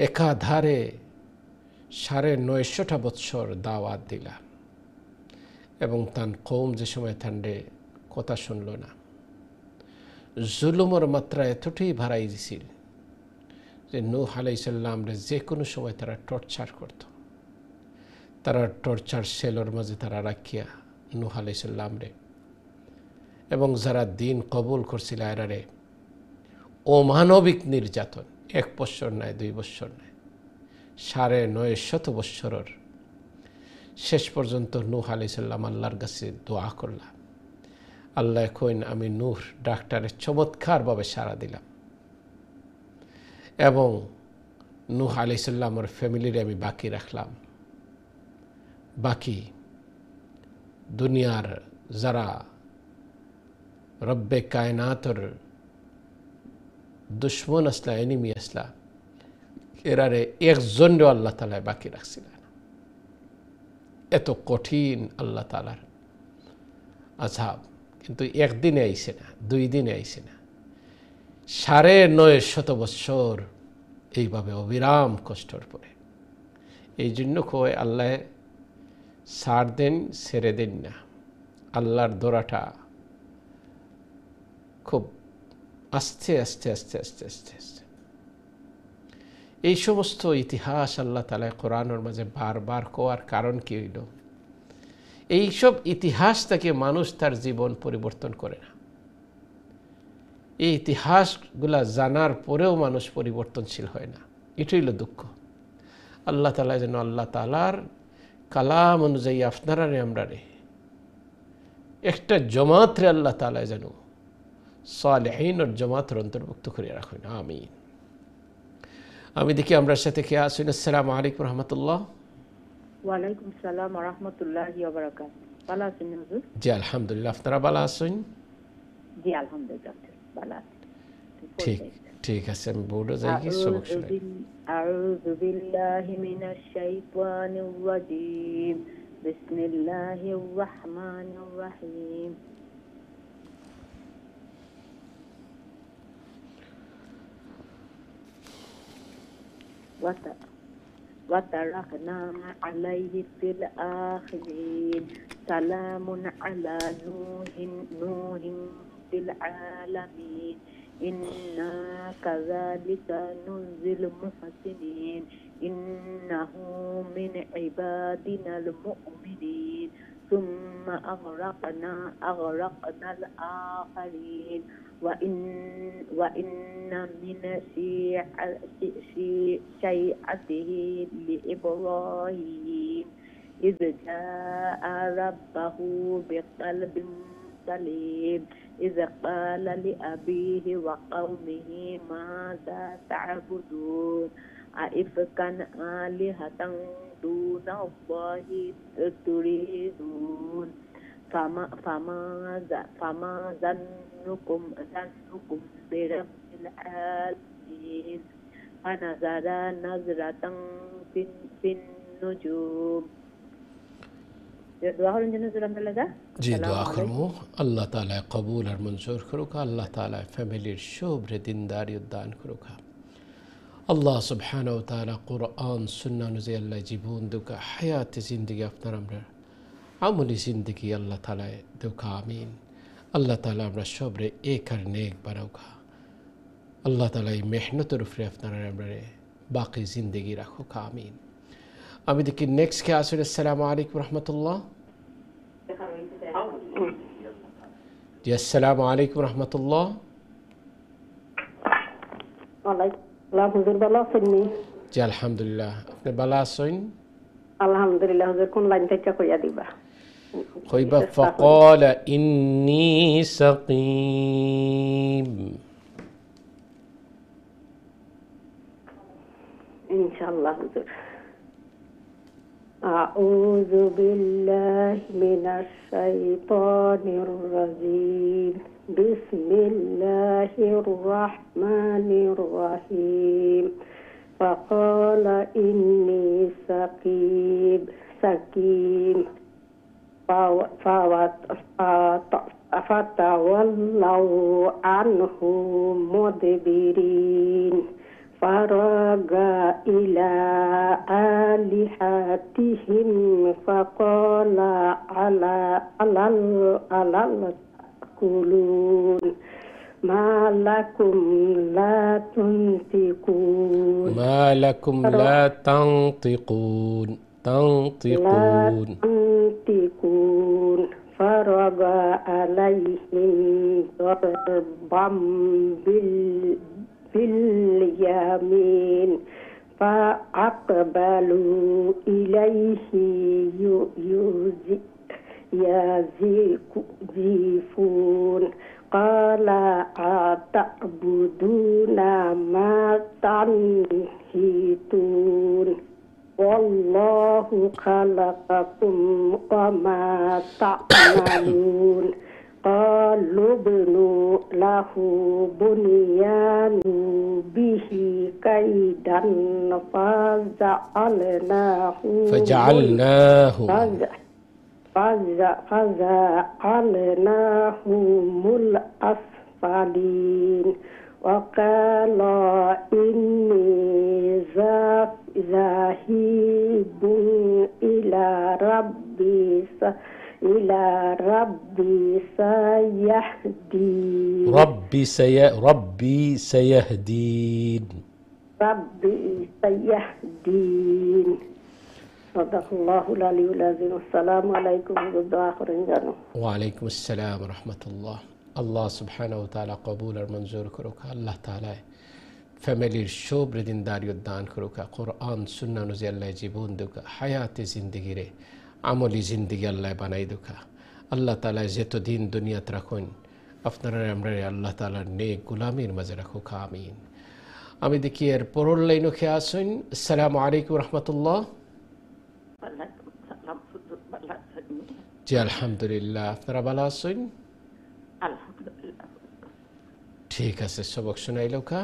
[SPEAKER 1] একাধারে 950 বৎসর দাওয়াত দিলা এবং তার কওম যে সময় থান্ডে কথা শুনল না জুলুমের মাত্রা এতটাই বাড়াই দিছিল যে নূহ আলাইহিস সালামরে যে কোনো সময় তারা টর্চার করত তারা টর্চার সেলর মাঝে তারা রাখিয়া নূহ আলাইহিস সালামরে এবং যারা দিন কবুল করছিল এরারে অমানবিক নির্যাতন 1 বছর নয় 2 বছর নয় 950 বছরের শেষ পর্যন্ত নূহ আলাইহিস সালাম আল্লাহর কাছে দোয়া করলা আল্লাহ কইন আমি নূহ ডাক্তারের চমৎকারভাবে সাড়া দিলাম এবং নূহ আলাইহিস সালামের ফ্যামিলির আমি বাকি রাখলাম বাকি দুনিয়ার যারা রব্বে কায়নাতের দুশ্মন আসলা এনিমি আসলা এরারে একজনও আল্লাহ তাআলা বাকি রাখছিলেন এত কঠিন আল্লাহ তাআলার আযাব কিন্তু একদিনে আইছে না 2 দিনে আইছে না 950 বছর এইভাবে অবিরাম কষ্টর পরে এই জন্য কয় আল্লাহ ছাড় দেন ছেড়ে দেন না আল্লাহর দোরাটা খুব আস্তে আস্তে আস্তে আস্তে আস্তে আস্তে এই সমস্ত ইতিহাস আল্লাহ তাআলা কোরআনের মাঝে বারবার কোয়ার কারণ কি হইল এইসব ইতিহাস থেকে মানুষ তার জীবন পরিবর্তন করে না এই ইতিহাসগুলা জানার পরেও মানুষ পরিবর্তনশীল হয় না এটাই হলো দুঃখ আল্লাহ তাআলা যেন আল্লাহ তাআলার কালাম অনুযায়ী আপনারা আমরা একটা জমাতরে আল্লাহ তাআলা যেন সালেহীন আর জমাতের অন্তর্ভুক্ত করে রাখুন আমিন আমি দেখি আমরা সাথে কে আসুন আসসালামু আলাইকুম রাহমাতুল্লাহ
[SPEAKER 2] ওয়ালাইকুম সালাম ওয়া রাহমাতুল্লাহি ওয়া বারাকাতুহু ভালো আছেন হুজুর
[SPEAKER 1] জি আলহামদুলিল্লাহ আপনারা ভালো আছেন
[SPEAKER 2] জি আলহামদুলিল্লাহ ভালো আছি
[SPEAKER 1] ঠিক ঠিক আছে আমি বোর্ডে যাই কি সবক শুনাই
[SPEAKER 2] আউযু বিল্লাহি মিনাশ শাইতানির রাজীম বিসমিল্লাহির রহমানির রহিম وتركنا عليه في الآخرين سلام على نوح في العالمين إنا كذلك ننزل المحسنين إنه من عبادنا المؤمنين
[SPEAKER 5] ثم أغرقنا الآخرين وإن من شيعته لإبراهيم إذ جاء ربه بقلب سليم إذ قال لأبيه وقومه ماذا تعبدون أئفكا آلهة دون الله تريدون فما ظنكم برب العالمين فنظر نظرة في النجوم. دعا করুন যেন সুরাটা লাগা
[SPEAKER 1] জি দোয়া করবো আল্লাহ তাআলা কবুল আর মঞ্জুর করুক আল্লাহ তাআলা ফ্যামিলির শুভ্র দিনদারি দান করুক আল্লাহ সুবহানাহু ওয়া তাআলা কুরআন সুন্নাহ অনুযায়ী আল্লাহ জীবন দুকা হায়াত জিন্দেগি আপনার আমরা আমলি জিন্দেগি আল্লাহ তাআলা দুকা আমিন আল্লাহ তাআলা আমরা সবরে এক আর নেক বানাউকা আল্লাহ তাআলা এই মেহনতের উপরে আপনারা আমরা বাকি জিন্দেগি রাখুক আমিন। আমি দেখি নেক্সট কে আসলে আসসালামু আলাইকুম রহমতুল্লাহ। জি আসসালামু আলাইকুম রহমতুল্লাহ।
[SPEAKER 2] ওয়ালাইকুম হুজুর ভালো আছেন নি?
[SPEAKER 1] জি আলহামদুলিল্লাহ, আপনি ভালো আছেন?
[SPEAKER 2] আলহামদুলিল্লাহ হুজুর, কোন লাইন থেকে কইয়া দিবা?
[SPEAKER 1] কইবা فقال إني سقيم।
[SPEAKER 2] ইনশাআল্লাহ হুজুর। أعوذ بالله من الشيطان الرجيم بسم الله الرحمن الرحيم فقال إني سقيم فتولوا عنه مدبرين فراغ إلى آلهتهم فقال ألا تأكلون ما لكم لا تنطقون
[SPEAKER 1] ما لكم لا تنطقون
[SPEAKER 2] فرغ عليهم ضربا باليمين فأقبلوا إليه يزفون قال أتعبدون ما تنحتون والله خلقكم وما تعملون قالوا ابنوا له بنيان به كيدا فجعلناهم الأسفلين وقال إني ذاهب إلى ربي سيهدين ربي سيهدين صدق الله العلي العظيم السلام عليكم
[SPEAKER 1] وعليكم السلام ورحمة الله আল্লাহ সুবহানাহু ওয়া তাআলা কবুল আর মঞ্জুর করুক আল্লাহ তাআলা ফ্যামিলির শুভ্র দিনদারি দান করুক কোরআন সুন্নাহ অনুযায়ী আল্লাহ জীবন দুক হায়াতে জিন্দেগি রে আমলি জিন্দেগি আল্লাহ বানাই দুক আল্লাহ তাআলা যতদিন দুনিয়াত রাখুন আপনারা আমরা আল্লাহ তাআলার নেক গোলামির মাঝে রাখুক আমিন। আমি দেখি এর পরের লাইনে কে আসেন। আসসালামু আলাইকুম রহমতুল্লাহ। জি আলহামদুলিল্লাহ, আপনারা ভালো আছেন? ঠিক আছে, সবক শোনাইল কা?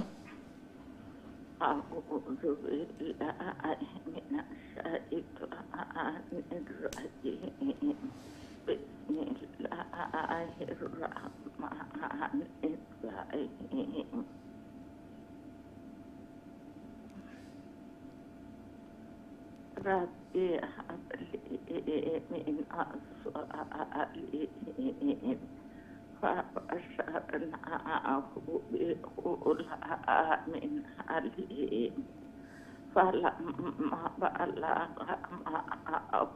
[SPEAKER 6] ربي هب لي من أصالحهم فبشرناه بغلام حليم فلما بلغ معه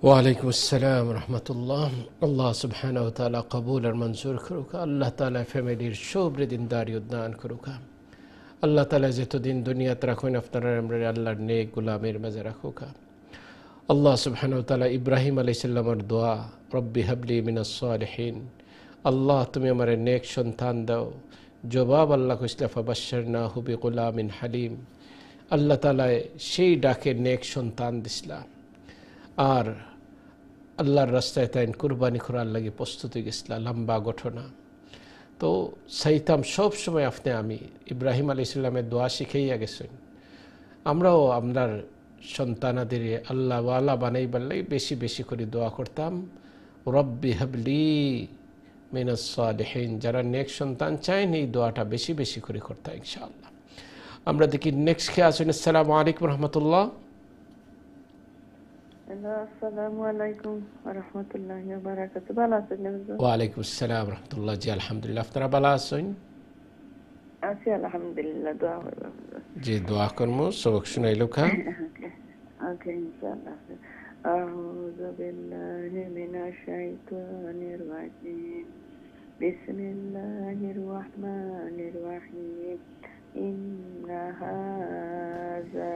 [SPEAKER 1] وعليكم السلام ورحمة الله. الله سبحانه وتعالى قبول المنظور كروكا. الله تعالى فاميلير شوبر دين داري ودان كروكا. الله تعالى زيتو دين دنيا تراكوين افتر امرر الله نيك غلامير مزه رखोका. الله سبحانه وتعالى إبراهيم عليه السلام دعاء ربي هب لي من الصالحين. الله তুমি আমারে নেক সন্তান দাও। জবাব আল্লাহ কইসলা ফাবাশশারনাহু বিগুলামিন হালিম। আল্লাহ তাআলা সেই ডাকে নেক সন্তান দিছলা। আর আল্লাহর রাস্তায় তাইন কুরবানি করার লাগি প্রস্তুতি গেছলা। লম্বা ঘটনা। তো সাইতাম সব সময় আপনি আমি ইব্রাহিম আলাইহিস সালামের দোয়া শিখাইয়া গেছেন। আমরাও আমরার সন্তানাদের আল্লাহ ওয়ালা বানাইবার লাগি বেশি বেশি করে দোয়া করতাম। রব্বি হাবলি মিনাস সালিহিন। যারা নেক সন্তান চান এই দোয়াটা বেশি বেশি করে করতে ইনশাআল্লাহ। আমরা দেখি নেক্সট কে আছেন। আসসালামু আলাইকুম রাহমাতুল্লাহ।
[SPEAKER 4] আসসালামু আলাইকুম ওয়া রাহমাতুল্লাহি ওয়া বারাকাতুহু। ভালো আছেন?
[SPEAKER 1] ওয়া আলাইকুম আসসালাম ওয়া রাহমাতুল্লাহ। জি আলহামদুলিল্লাহ। আপনারা ভালো আছেন?
[SPEAKER 4] আছি আলহামদুলিল্লাহ। দোয়া করব।
[SPEAKER 1] জি দোয়া করমু। সবক শুনাইলো কা।
[SPEAKER 4] ওকে ইনশাআল্লাহ। আউযু বিল্লাহি মিনাশ শাইতানির রাজিম। বিসমিল্লাহির রাহমানির রাহিম। ইন্না হাযা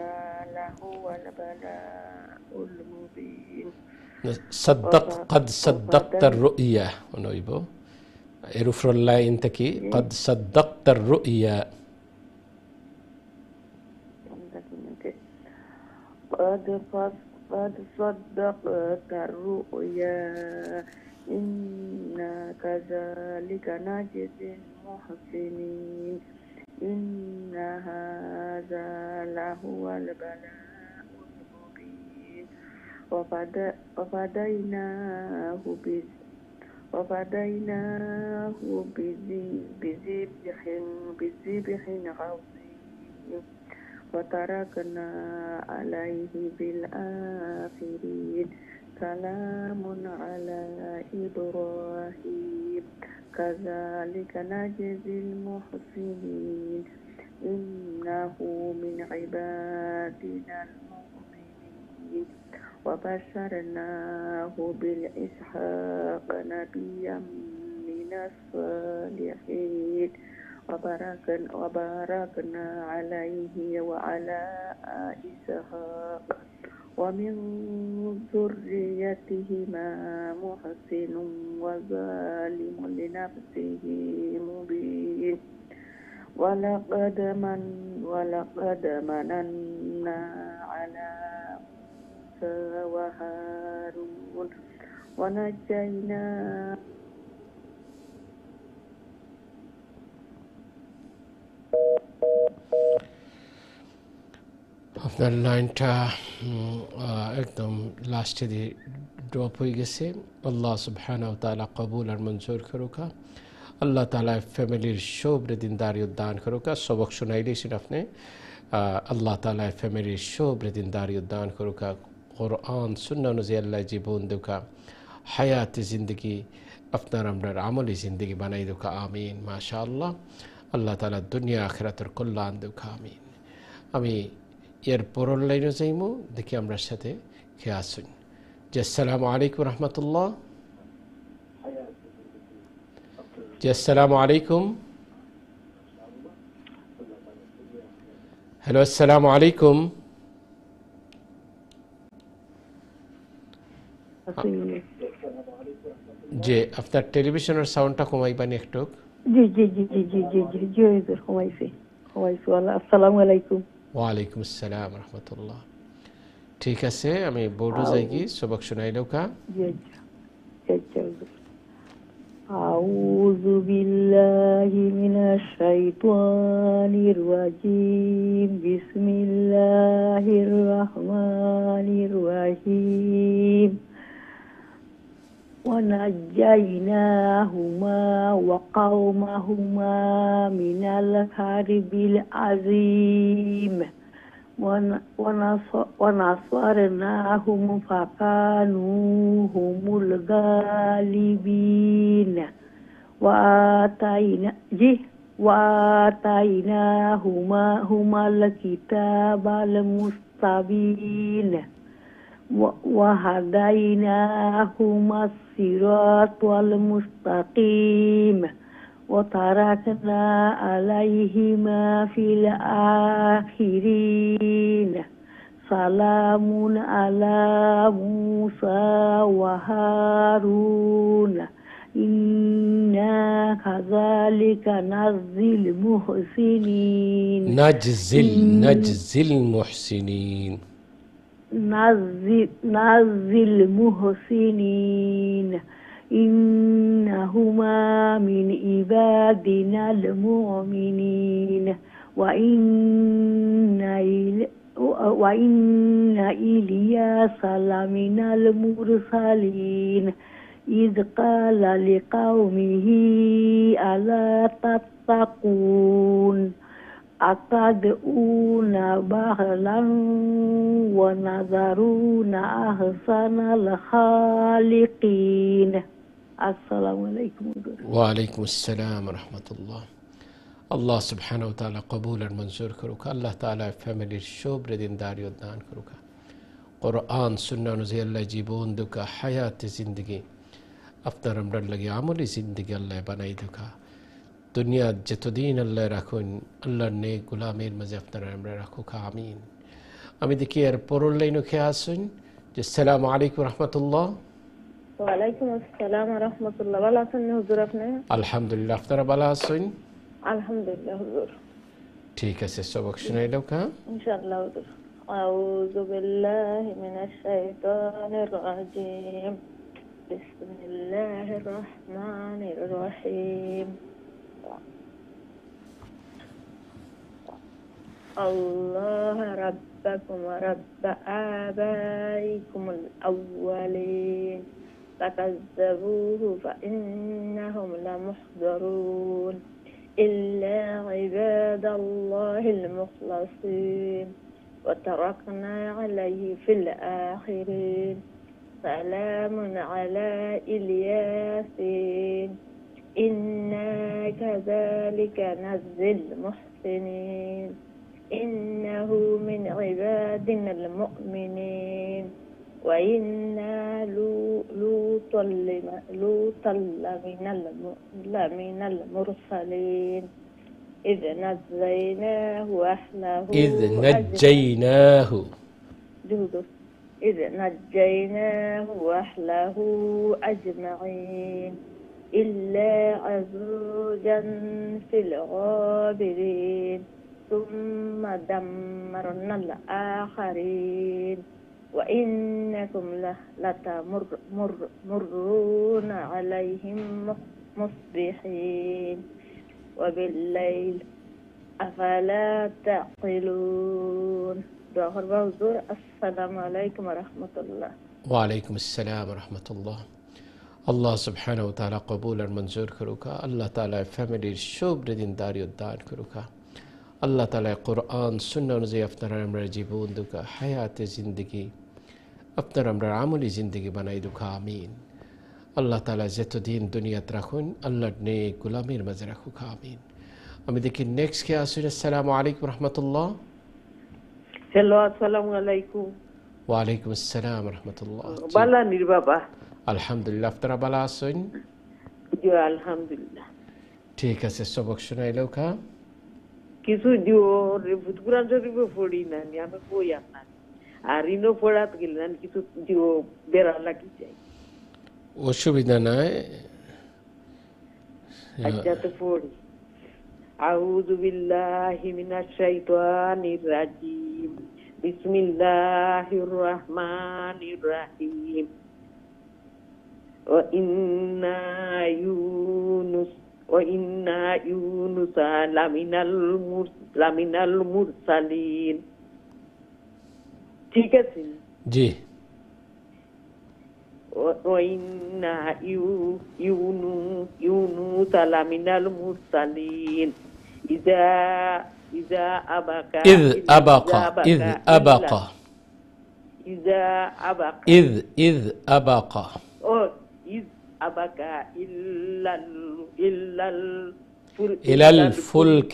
[SPEAKER 4] লাহুয়াল বালাউল মুবিন।
[SPEAKER 1] صدق قد صدقت الرؤيا ونويبو يرفر الله انتكي قد صدقت الرؤيا.
[SPEAKER 4] قد صدقت الرؤيا إنا كذلك نجزي المحسنين. إن هذا لهو البلاء المبين. وفديناه بذبح عظيم وتركنا عليه بالآخرين. سلام على إبراهيم كذلك نجزي المحسنين. إنه من عبادنا المؤمنين. وبشرناه بالإسحاق نبيا من الصالحين. وباركنا عليه وعلى إسحاق ومن ذريتهما محسن وظالم لنفسه مبين. ولقد مننا على موسى وهارون ونجينا
[SPEAKER 1] আপনার লাইনটা একদম লাস্টে দিয়ে ড্রপ হয়ে গেছে। আল্লাহ সুবহানাহু ওয়া তাআলা কবুল আর মঞ্জুর করুকা। আল্লাহ তাআলা ফ্যামিলির সবরে দিনদারি উদ্যান করুক। সবক শুনাইলেছেন আপনি, আল্লাহ তাআলা ফ্যামিলির সবরে দিনদারি উদ্যান করুক। কোরআন সুন্নাহ অনুযায়ী আল্লাহ জীবন দুকা হায়াত জিন্দগি আপনার আমরার আমলি জিন্দগি বানাই দুকা। আমিন মাশাআল্লাহ। আল্লাহ তাআলা দুনিয়া আখিরাতের কল্যাণ দুকা। আমিন। আমি এর পরের লাইনে যাইমু, দেখি আমরা সাথে খেয়ে আসুন। জি আসসালামু আলাইকুম রহমতুল্লাহ। জি আসসালামু আলাইকুম। হ্যালো আসসালামু আলাইকুম। জি আপনার টেলিভিশনের সাউন্ডটা কমাইবানি একটু।
[SPEAKER 5] জি জি জি জি জি জি জি জি হুজুর কমাইছি। আসসালামু আলাইকুম।
[SPEAKER 1] ওয়ালাইকুম আসসালাম রহমতুল্লাহ। ঠিক আছে, আমি বোর্ডও যাই কি সবক শুনাইলেও কা।
[SPEAKER 5] জি জি হুজুর। আউযু বিল্লাহি মিনাশ শাইতানির রাজিম। বিসমিল্লাহির রহমানির রহিম। ونجيناهما وقومهما من الكرب العظيم ونصرناهم فكانوا هم الغالبين وآتيناهما الكتاب المستبين وهديناهما الصراط المستقيم وتركنا عليهما في الآخرين. سلام على موسى وهارون إنا كذلك نجزي المحسنين.
[SPEAKER 1] نجزي المحسنين.
[SPEAKER 5] نجزي المحسنين إنهما من عبادنا المؤمنين وإن إلياس لمن المرسلين إذ قال لقومه ألا تتقون أتدعون بهلا ونذرون أحسن الخالقين. السلام عليكم.
[SPEAKER 1] وعليكم السلام ورحمة الله. আল্লাহ সুবহানাহু ওয়া তাআলা কবুল আর মঞ্জুর করুক। আল্লাহ তাআলা ফ্যামিলির সবরে দিনদারি দান করুক। কোরআন সুন্নাহ অনুযায়ী আল্লাহ জীবন দুকা হায়াত জিন্দগি আপনার আমরার লাগে আমলি জিন্দগি আল্লাহ বানাই দুকা। দুনিয়া যতদিন আল্লাহ রাখুন, আল্লাহর নেক গোলামের মাঝে আপনারা আমরা রাখুক। আমিন। আমি দেখি এর পরের লাইনে খেয়ে আসুন। যে আসসালামু আলাইকুম রহমতুল্লাহ।
[SPEAKER 2] ওয়ালাইকুম আসসালাম রহমতুল্লাহ। ভালো আছেন হুজুর আপনি?
[SPEAKER 1] আলহামদুলিল্লাহ, আপনারা ভালো আছেন?
[SPEAKER 2] আলহামদুলিল্লাহ হুজুর।
[SPEAKER 1] ঠিক আছে, সবক শুনাইলেও কা
[SPEAKER 2] ইনশাআল্লাহ হুজুর। আউযু বিল্লাহি মিনাশ শাইতানির রাজিম। বিসমিল্লাহির রহমানির রহিম। الله ربكم ورب آبائكم الأولين فكذبوه فإنهم لمحضرون إلا عباد الله المخلصين وتركنا عليه في الآخرين. سلام على الياسين إنا كذلك نجزي المحسنين إنه من عبادنا المؤمنين وإنا لوطا لمن المرسلين إذ نجيناه وأهله أجمعين إلا عجوزا في الغابرين ثم دمرنا الآخرين وإنكم لتمرون عليهم مصبحين وبالليل أفلا تعقلون. السلام عليكم ورحمة الله.
[SPEAKER 1] ওয়ালাইকুম আসসালাম রহমতুল্লাহ। আল্লাহ সুবহানাহু ওয়া তাআলা কবুল আর মঞ্জুর করুকা। আল্লাহ তাআলা ফ্যামিলির সব দিনদারিয়ত দান করুকা। আল্লাহ তাআলা কোরআন সুন্নাহ অনুযায়ী আপনারা আমরা জীবন দুকা হায়াতে জিন্দগি আপনার আমরা আমলি জিন্দগি বানাই দুকা। আমিন। আল্লাহ তাআলা যতদিন দুনিয়াত রাখুন আল্লাহর নেক গোলামের মাঝে রাখুক। আমিন। আমি দেখি নেক্সট কে আসুন। আসসালামু আলাইকুম রহমতুল্লাহ।
[SPEAKER 7] হ্যালো, আসসালামু আলাইকুম।
[SPEAKER 1] ওয়ালাইকুম আসসালাম রহমতুল্লাহ।
[SPEAKER 7] বালা নির বাবা।
[SPEAKER 1] আলহামদুলিল্লাহ, আপনারা ভালো আছেন?
[SPEAKER 7] জি আলহামদুলিল্লাহ।
[SPEAKER 1] ঠিক আছে, সবক শোনাইলেও খা
[SPEAKER 7] কিছু দিও ভূতপুরাণ শরীফে পড়ি না আমি কই আপনার আর ইনো পড়াত গেলেন কিছু দিও বেড়া লাগি যাই।
[SPEAKER 1] অসুবিধা নাই।
[SPEAKER 7] আচ্ছা তো পড়ি। আউযু বিল্লাহি মিনাশ শাইতানির রাজিম। বিসমিল্লাহির রহমানির রহিম। وإنا يونس لمن المرسلين। ঠিক আছে
[SPEAKER 1] জি।
[SPEAKER 7] وإنا يونس لمن المرسلين إذا أبق إلى الفلك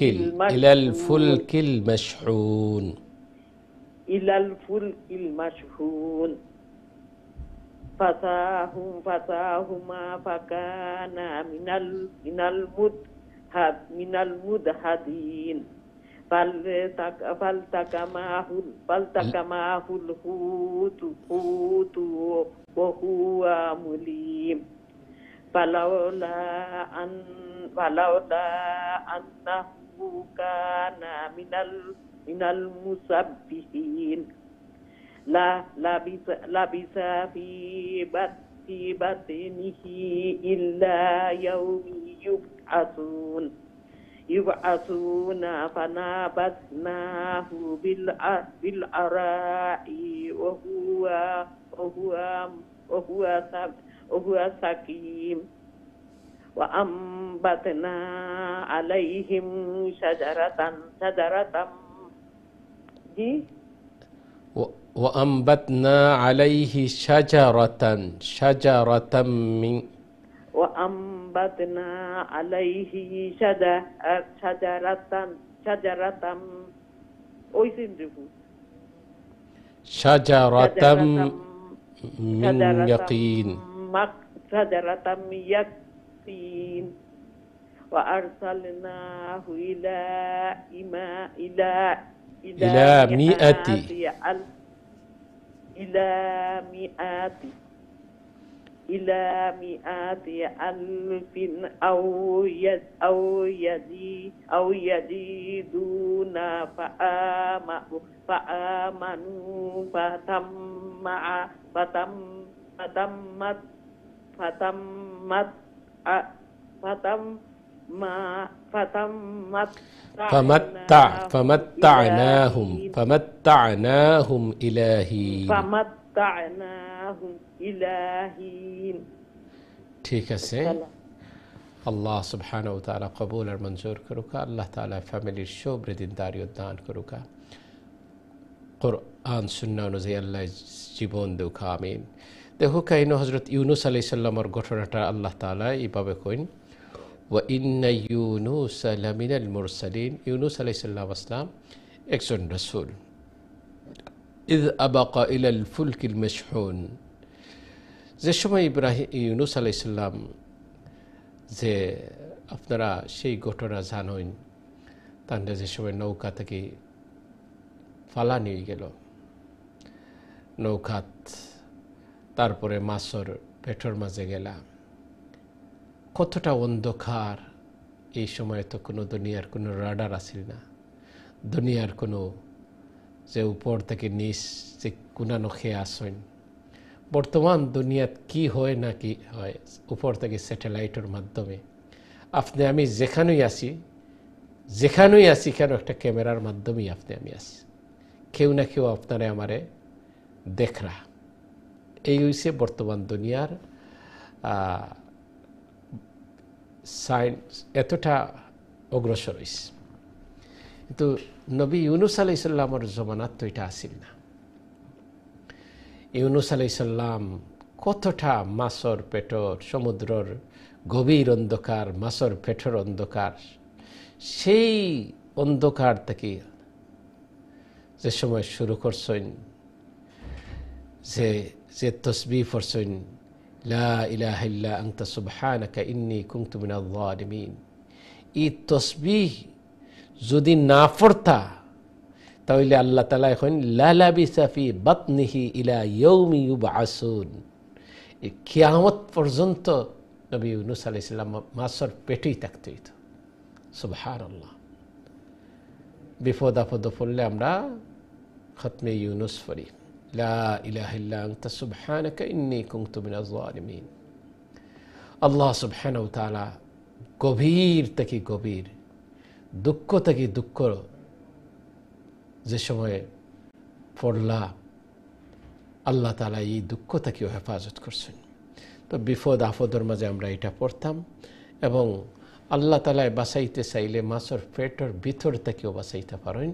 [SPEAKER 7] المشحون فساهما فكان من المدحضين فالتقمه الحوت وهو مليم فلولا أنه كان من المسبحين لبث في بطنه إلا يوم يبعثون فنبذناه بالعراء وهو سقيم وأنبتنا عليهم شجرة
[SPEAKER 1] وأنبتنا عليه شجرة من
[SPEAKER 7] وأنبتنا عليه شجرة
[SPEAKER 1] من يقين
[SPEAKER 7] وأرسلناه إلى مئات ألف أو يزيدون فآمنوا
[SPEAKER 1] فمتعناهم إلى حين। ঠিক আছে। আল্লাহ সুবহানাহু ওয়া তাআলা কবুল আর মঞ্জুর করুক। আল্লাহ তাআলা ফ্যামিলির সব দিনদারিয়ত দান করুক। কোরআন সুন্নাহ অনুযায়ী আল্লাহ জীবন দেউক। আমিন। দেখো কাহিনী হযরত ইউনুস আলাইহিস সালামের ঘটনাটা আল্লাহ তাআলা এইভাবে কইন, ওয়া ইন্না ইউনুস লামিনাল মুরসালিন। ইউনুস আলাইহিস সালাম একজন রাসূল। ইয আবাকা ইলাল ফুলকিল মাশহুন। যে সময় ইউনুস আলাইহিস সালাম যে আপনারা সেই ঘটনা জানেন, তান্ডে যে সময় নৌকা থেকে ফালা নিয়ে গেল নৌকাত, তারপরে মাছর পেটর মাঝে গেলা, কতটা অন্ধকার। এই সময় তো কোনো দুনিয়ার কোনো রাডার আসিল না, দুনিয়ার কোনো যে উপর থেকে নিচ যে কুনানো খেয়ে আসেন। বর্তমান দুনিয়াত কি হয় না কি হয়, উপর থেকে স্যাটেলাইটের মাধ্যমে আপনি আমি যেখানেই আসি কেন একটা ক্যামেরার মাধ্যমেই আপনি আমি আসি, কেউ না কেউ আপনারে আমারে দেখরা। এই হইছে বর্তমান দুনিয়ার সায়েন্স এতটা অগ্রসর হয়েছে, কিন্তু নবী ইউনুস আলাইহিস সালামের জমানাত তো এটা আসিল না। ইউনুস আলাইহিস সালাম কতটা মাছর পেটর, সমুদ্রর গভীর অন্ধকার, মাছর পেটর অন্ধকার, সেই অন্ধকার থেকে যে সময় শুরু করছেন, যে তসবিহ পড়ছেন, লা ইলাহা ইল্লা আনতা সুবহানাকা ইন্নী কুনতু মিনাজ জালিমিন, এই তসবিহ যদি না পড়তা তাহলে আল্লাহ তাআলা এখন লা লাবিসা ফি বাতনিহি ইলা ইয়াউমি ইউবআসুন, এই কিয়ামত পর্যন্ত নবী ইউনুস আলাইহিস সালাম মাছর পেটেই থাকতে হইতো। সুবহানাল্লাহ। বিপদ আপদ পড়লে আমরা খতমে ইউনুস পড়ি, লা ইলাহা ইল্লা আনতা সুবহানাকা ইন্নী কুনতু মিনাজ জালিমিন। আল্লাহ সুবহানাহু ওয়া তাআলা গভীর থেকে গভীর, দুঃখ থেকে দুঃখ যে সময়ে পড়লা, আল্লাহ তাআলা এই দুঃখ থেকেও হেফাজত করছেন। তো বিপদ আপদের মাঝে আমরা এটা পড়তাম, এবং আল্লাহ তাআলা বাঁচাইতে চাইলে মাছের পেটের ভিতর থেকেও বাঁচাইতে পারেন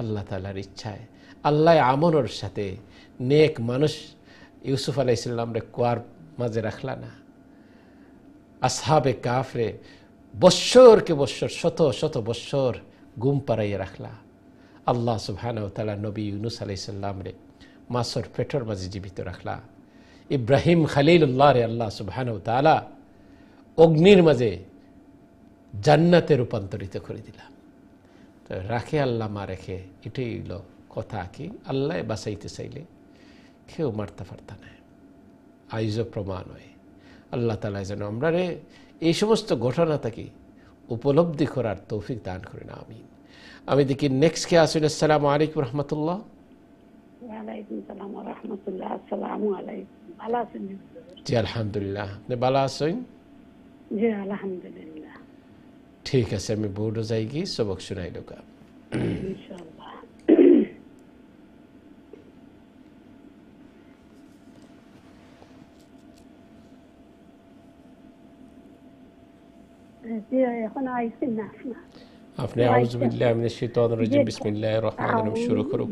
[SPEAKER 1] আল্লাহ তাআলার ইচ্ছায়। আল্লাহ আমনের সাথে নেক মানুষ ইউসুফ আলাইহিস সালামরে কুয়ার মাঝে রাখলা না, আসহাবে কাফরে বৎসরকে বৎসর, শত শত বৎসর ঘুম পাড়াইয়া রাখলা। আল্লাহ সুবহানাহু ওয়া তাআলা নবী ইউনুস আলাইহিস সালামরে মাছের পেটের মাঝে জীবিত রাখলা। ইব্রাহিম খলিলুল্লাহ রে আল্লাহ সুবহানাহু ওয়া তাআলা অগ্নির মাঝে জান্নাতে রূপান্তরিত করে দিলাম। তো রাখে আল্লাহ মা রেখে, এটাই হইল কথা কি আল্লাহ বাঁচাইতে চাইলে কেউ মারতে পারতা না। আইজও প্রমাণ হয়। আল্লাহ তাআলা যেন আমরা রে এই সমস্ত ঘটনা থেকে উপলব্ধি করার তৌফিক দান করেন, আমিন। আমি দেখি নেক্সট কে আসুন। আসসালামু আলাইকুম রহমতুল্লাহ।
[SPEAKER 4] ওয়ালাইকুম সালাম ওয়া রাহমাতুল্লাহ। আসসালামু আলাইকুম। ভালো আছেন?
[SPEAKER 1] জি আলহামদুলিল্লাহ। আপনি ভালো আছেন?
[SPEAKER 4] জি আলহামদুলিল্লাহ।
[SPEAKER 1] ঠিক আছে, আমি বোর্ড যাই গিয়ে সবক শুনাই লোকা
[SPEAKER 4] ইনশাআল্লাহ। জি এখন আইছেন না
[SPEAKER 1] আপনি আউযু বিল্লাহি মিনাশ শাইতানির রাজিম বিসমিল্লাহির রহমানির রহিম শুরু করুন।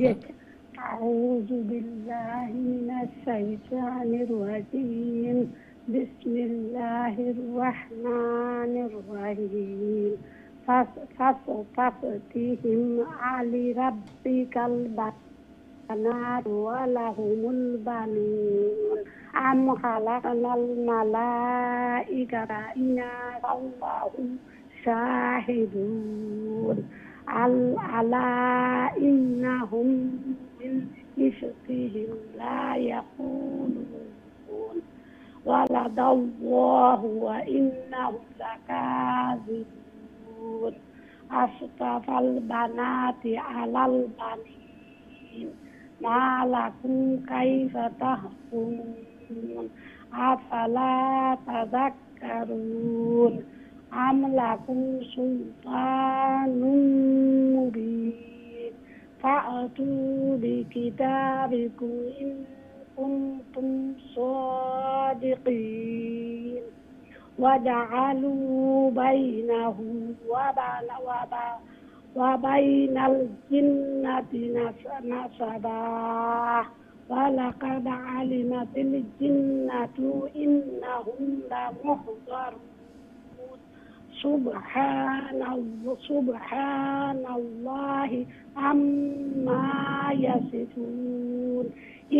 [SPEAKER 4] আউযু বিল্লাহি মিনাশ শাইতানির রাজিম বিসমিল্লাহির রহমানির রহিম। ফাসতিহিম আলি রাব্বিকাল বানাত ওয়া লাহুমুল বানুন আম খালাকনাল মালাইকাতা ইন্নাল্লাহু শাহিদুন আলা ইন্নাহুম মিন ইফতিহিম লা ইয়াকুলুন ওয়ালাদাল্লাহু ওয়া ইন্নাহুম লাকাযিবুন আসতাফাল বানাতি আলাল বানিন মা লাকুম কাইফা তাহকুমুন আফালা তাযাক্কারুন আম লাকুম সুলতানুম মুবিন ফাআতু বিকিতাবিকুম ইন কুনতুম সাদিকিন ওয়াজআলু বাইনাহু wa bainal jinnati nasaba wa laqad alimatil jinnatu innahum la muhdarun subhanallahi amma yasifun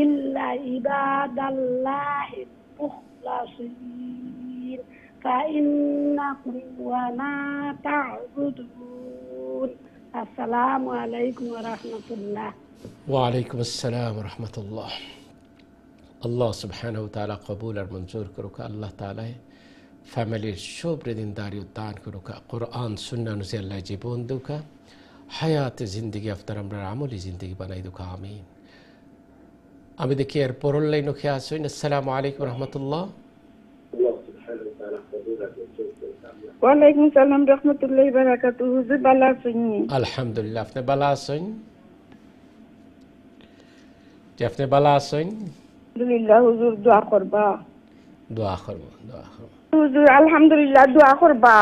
[SPEAKER 4] illa ibadallahi mukhlasin fa innakum wa ma ta'budun. Assalamu alaikum wa rahmatullah.
[SPEAKER 1] Wa alaikum assalam wa rahmatullah. Allah subhanahu wa ta'ala qabul ar manzoor karuka. Allah ta'ala ফ্যামিলির সবরে দিনদারি দান করুকা, কোরআন সুন্নাহ অনুযায়ী আল্লাহ জীবন দুকা, হায়াতে জিন্দগি আপনার আমরা আমলি জিন্দগি বানাই দুকা, আমিন। আমি দেখি এর পরের লাইন খেয়ে আসুন। আসসালামু আলাইকুম রহমতুল্লাহ।
[SPEAKER 8] ওয়ালাইকুম সালাম রহমতুল্লাহি ওয়া বারাকাতুহু। হুজুর ভালো আছেন?
[SPEAKER 1] আলহামদুলিল্লাহ। আপনি ভালো আছেন? জি আপনি ভালো আছেন?
[SPEAKER 8] আলহামদুলিল্লাহ। হুজুর দোয়া করবা।
[SPEAKER 1] দোয়া করবো
[SPEAKER 8] হুজুর আলহামদুলিল্লাহ দোয়া করবা।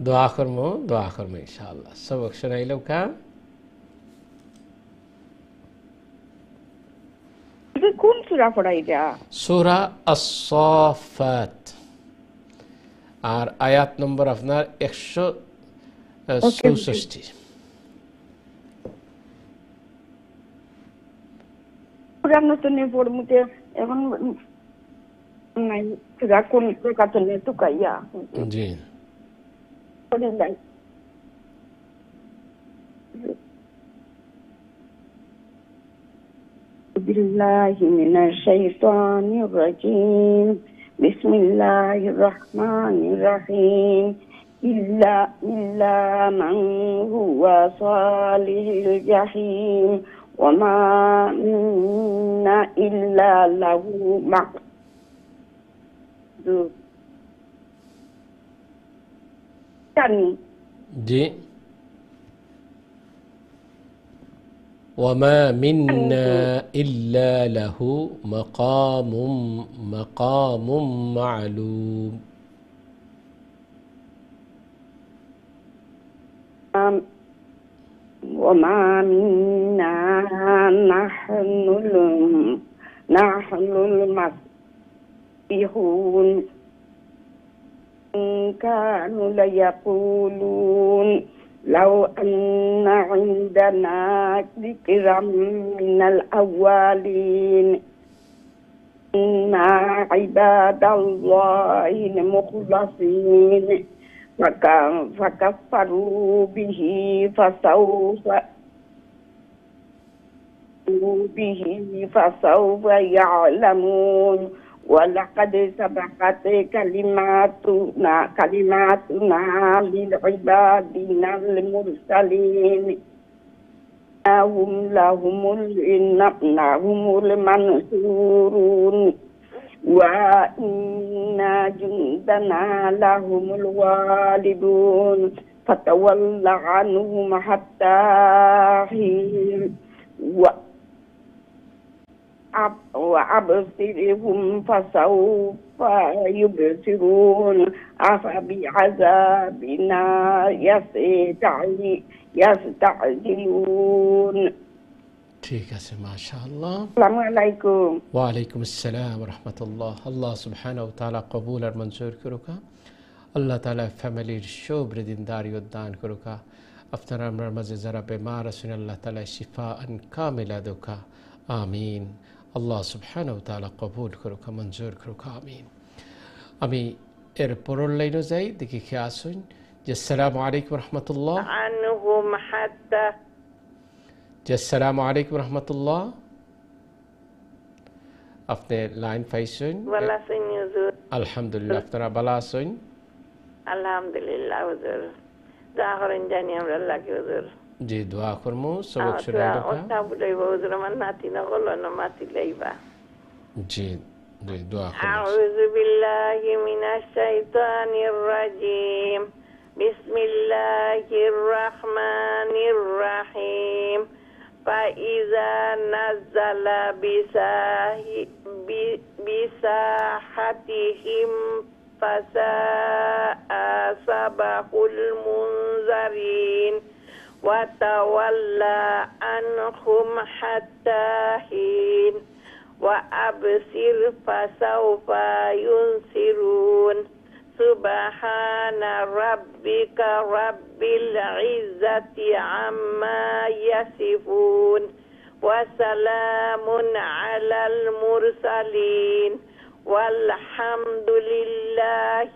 [SPEAKER 1] দোয়া করবো ইনশাআল্লাহ। সবক শোনাইলো কা
[SPEAKER 8] কোন সূরা পড়াইবা?
[SPEAKER 1] সূরা আস-সাফাত, আর আয়াত নম্বর আপনার 164।
[SPEAKER 8] পুরান নতুন পড়মুতে এখন নাই সূরা কোন কাতনে তুকাইয়া
[SPEAKER 1] জি
[SPEAKER 8] পড়িলাই। بالله من الشيطان الرجيم بسم الله الرحمن الرحيم إلا من هو صالح الجحيم وما منا إلا له مقدور
[SPEAKER 1] জি وما منا إلا له مقام معلوم
[SPEAKER 8] وما منا نحن المسبحون إن كانوا ليقولون لو أن عندنا ذكرا من الأولين إنا عباد الله المخلصين فكفروا به فسوف يعلمون ولقد سبقت كلماتنا لعبادنا المرسلين لهم المنصورون وإن جندنا لهم الغالبون فتول عنهم حتى حين وأبصرهم فسوف يبصرون أفبعذابنا يستعجلون।
[SPEAKER 1] ঠিক আছে, মাশাআল্লাহ।
[SPEAKER 8] আসসালামু আলাইকুম।
[SPEAKER 1] ওয়া আলাইকুম আসসালাম ওয়া রাহমাতুল্লাহ। আল্লাহ সুবহানাহু ওয়া তাআলা কবুল আর মঞ্জুর করুকা। আল্লাহ তাআলা ফ্যামিলির শুভ্র দিনদারি দান করুকা। আপনারা আমার মাঝে যারা বেমার আছেন আল্লাহ তাআলা শিফা আন কামিলা দুকা। আমিন। আল্লাহ সুবহানাহু ওয়া তাআলা কবুল করুকা, মঞ্জুর করুকা। আমিন। আমি এর পরের লাইনে যাই, দেখি কে আসুন। যে আসসালামু আলাইকুম রাহমাতুল্লাহ।
[SPEAKER 9] আনহুম হাত্তা।
[SPEAKER 1] যে আসসালামু আলাইকুম রাহমাতুল্লাহ। আপনি লাইন পাইছেন?
[SPEAKER 9] ভালো আছেন হুজুর?
[SPEAKER 1] আলহামদুলিল্লাহ। আপনারা ভালো আছেন?
[SPEAKER 9] আলহামদুলিল্লাহ হুজুর। দোয়া করেন জানি আমরা লাগে হুজুর।
[SPEAKER 1] জি দোয়া করমু। সবক শুনাইলো কা?
[SPEAKER 9] ওটা বলাইবা হুজুর, আমার নাতি না হলো না মাতি লাইবা।
[SPEAKER 1] জি জি দোয়া করুন।
[SPEAKER 9] আউযু বিল্লাহি মিনাশ শাইতানির রাজিম। বিসমিল্লাহির রহমানির রহিম। فإذا نزل بساحتهم فساء صباح المنذرين وتولى عنهم حتى حين وأبصر فسوف ينصرون سبحان ربك رب العزة عما يصفون وسلام على المرسلين والحمد لله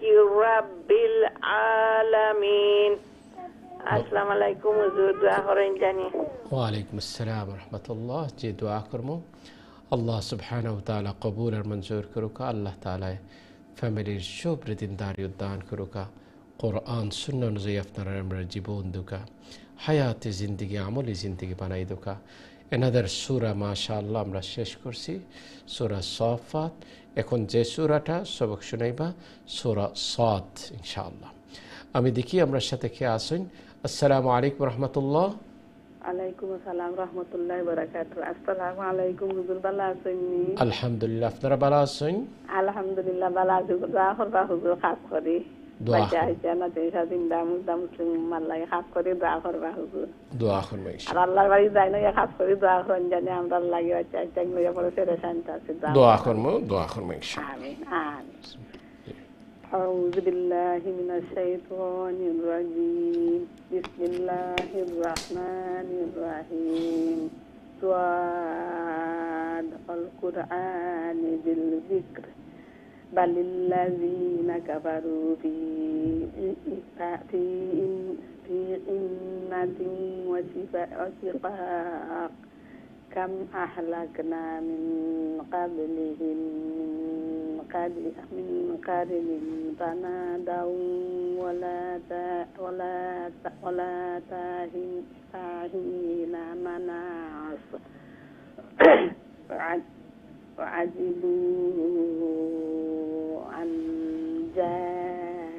[SPEAKER 9] رب العالمين. আসসালামু আলাইকুম হুজুর, দোয়া করেন জানি।
[SPEAKER 1] ওয়া আলাইকুম আসসালাম ওয়া রাহমাতুল্লাহ। জি দোয়া করমু। আল্লাহ সুবহানাহু ওয়া তাআলা কবুল আর মঞ্জুর করুকা। আল্লাহ তাআলা ফ্যামিলির শুভ্র দিনদারি দান করুকা। কোরআন সুন্নাহ অনুযায়ী আপনারা আমরা জীবন দুকা, হায়াতে জিন্দিগি আমলি জিন্দিগি বানাই দুকা। এনাদের সূরা মাশাআল্লাহ আমরা শেষ করছি, সূরা সাফাত। এখন যে সূরাটা সবক শুনাইবা সূরা সাদ ইনশাআল্লাহ। আমি দেখি আমরা সাথে কে আসেন। আসসালামু আলাইকুম রাহমাতুল্লাহ।
[SPEAKER 4] আলাইকুম আসসালাম রহমতুল্লাহি ওয়া বারাকাতুহু। আসসালামু আলাইকুম হুজুর, ভালো আছেন?
[SPEAKER 1] আলহামদুলিল্লাহ, আপনারা ভালো আছেন?
[SPEAKER 4] আলহামদুলিল্লাহ ভালো আছি। দোয়া করবা হুজুর, খাস করে
[SPEAKER 1] দোয়া
[SPEAKER 4] বাচ্চা
[SPEAKER 1] করুন।
[SPEAKER 4] আইছে না দেশা জিন্দা মুসলিম মাল্লাই খাস করে দোয়া করবা হুজুর।
[SPEAKER 1] দোয়া করুন
[SPEAKER 4] আর
[SPEAKER 1] ইনশাআল্লাহ।
[SPEAKER 4] আল্লাহর বাড়ি যাই না খাস করে দোয়া করেন জানি আমরা লাগে বাচ্চা আইছে নয়া পরে ফেরে শান্ত আছে।
[SPEAKER 1] দোয়া করব ইনশাআল্লাহ।
[SPEAKER 4] আমিন আমিন। أعوذ بالله من الشيطان الرجيم. بسم الله الرحمن الرحيم. صاد القرآن بالذكر بل الذين كفروا في إنة وشقاق كم أهلكنا من قبلهم من قرن فنادوا ولا تاهين مناص وعجبوا أن جاءهم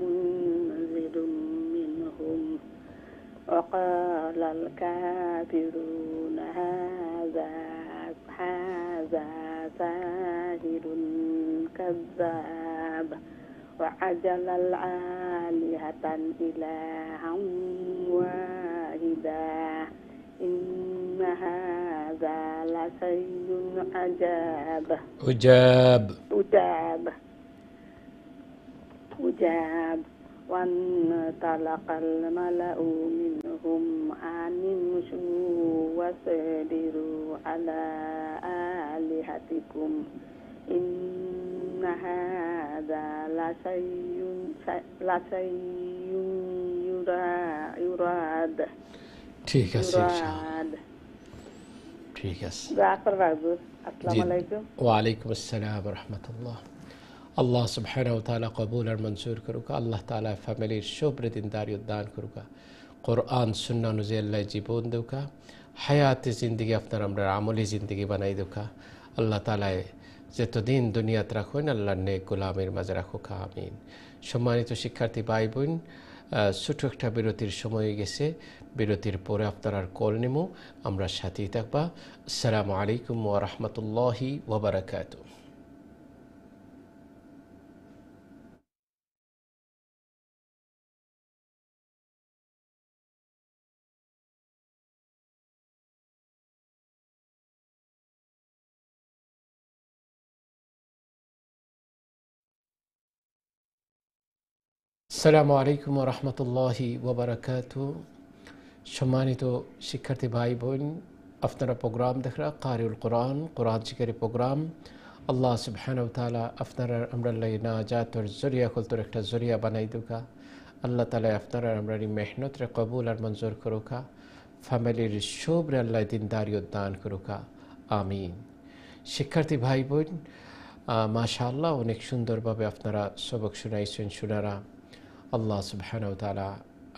[SPEAKER 4] منذر منهم وقال الكافرون هذا ساحر كذاب وعجل الآلهة إلها واحدا إن هذا لشيء عجاب. وانطلق الملأ منهم أن امشوا واصبروا على آلهتكم إن هذا لشيء يراد.
[SPEAKER 1] ঠিক আছে ইনশাআল্লাহ। ঠিক আছে।
[SPEAKER 4] আসসালামু আলাইকুম।
[SPEAKER 1] ওয়া আলাইকুম আসসালাম ওয়া রাহমাতুল্লাহ। আল্লাহ সুবহানাহু ওয়া তাআলা কবুল আর মঞ্জুর করুক। আল্লাহ তাআলা ফ্যামিলির শুভ্র দিনদারিয়ত দান করুক। কোরআন সুন্নাহ অনুযায়ী আল্লাহ জীবন দেউক। হায়াতে জিন্দগি আপনার আমরা আমলি জিন্দগি বানাই দেউক। আল্লাহ তাআলা যতদিন দুনিয়াত রাখুন আল্লাহর নেক গোলামের মাঝে রাখুক। আমিন। সম্মানিত শিক্ষার্থী ভাই বোন, ছোট একটা বিরতির সময় গেছে। বিরতির পরে আপনারা কল নেব, আমরা সাথেই থাকবা। আসসালামু আলাইকুম ওয়া রাহমাতুল্লাহি ওয়া বারাকাতুহু। আসসালামু আলাইকুম ওয়া রাহমাতুল্লাহি ওয়া বারাকাতুহু। সম্মানিত শিক্ষার্থী ভাই বোন, আপনারা প্রোগ্রাম দেখরা কারিউল কোরআন, কোরআন শিকারি প্রোগ্রাম। আল্লাহ সুবহানাহু ওয়া তাআলা আপনারা আমরা নাজাতের জরিয়া কলতর একটা জরিয়া বানাই দুকা। আল্লাহ তাআলা আপনারা আমরা মেহনত রে কবুল আর মঞ্জুর করুকা। ফ্যামিলির শুভ্র আল্লাহ দিনদারিয়ত দান করুকা। আমিন। শিক্ষার্থী ভাই বোন, মাশাআল্লাহ অনেক সুন্দরভাবে আপনারা সবক শুনাইছেন। শুনারা আল্লাহ সুবহানাহু ওয়া তাআলা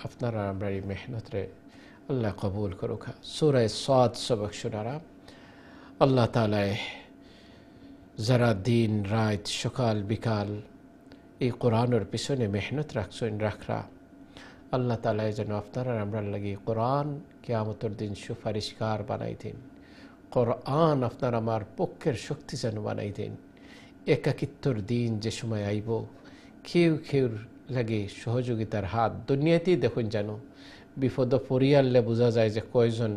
[SPEAKER 1] আপনারা আমরা মেহনত রে আল্লাহ কবুল করুকা। সূরা সাদ সবক শুনারা আল্লাহ তাআলা যারা দিন রাত সকাল বিকাল এই কোরআনের পিছনে মেহনত রাখরা আল্লাহ তাআলা যেন আপনারা আমরা লাগি কোরআন কিয়ামতের দিন সুপারিশকার বানাই দিন। কোরআন আপনার আমার পক্ষের শক্তি যেন বানাই দিন। একাকিত্বর দিন যে সময় আইব, কেউ লাগে সহযোগিতার হাত দুনিয়াতেই দেখুন যেন বিপদ পরিয়াললে বোঝা যায় যে কয়জন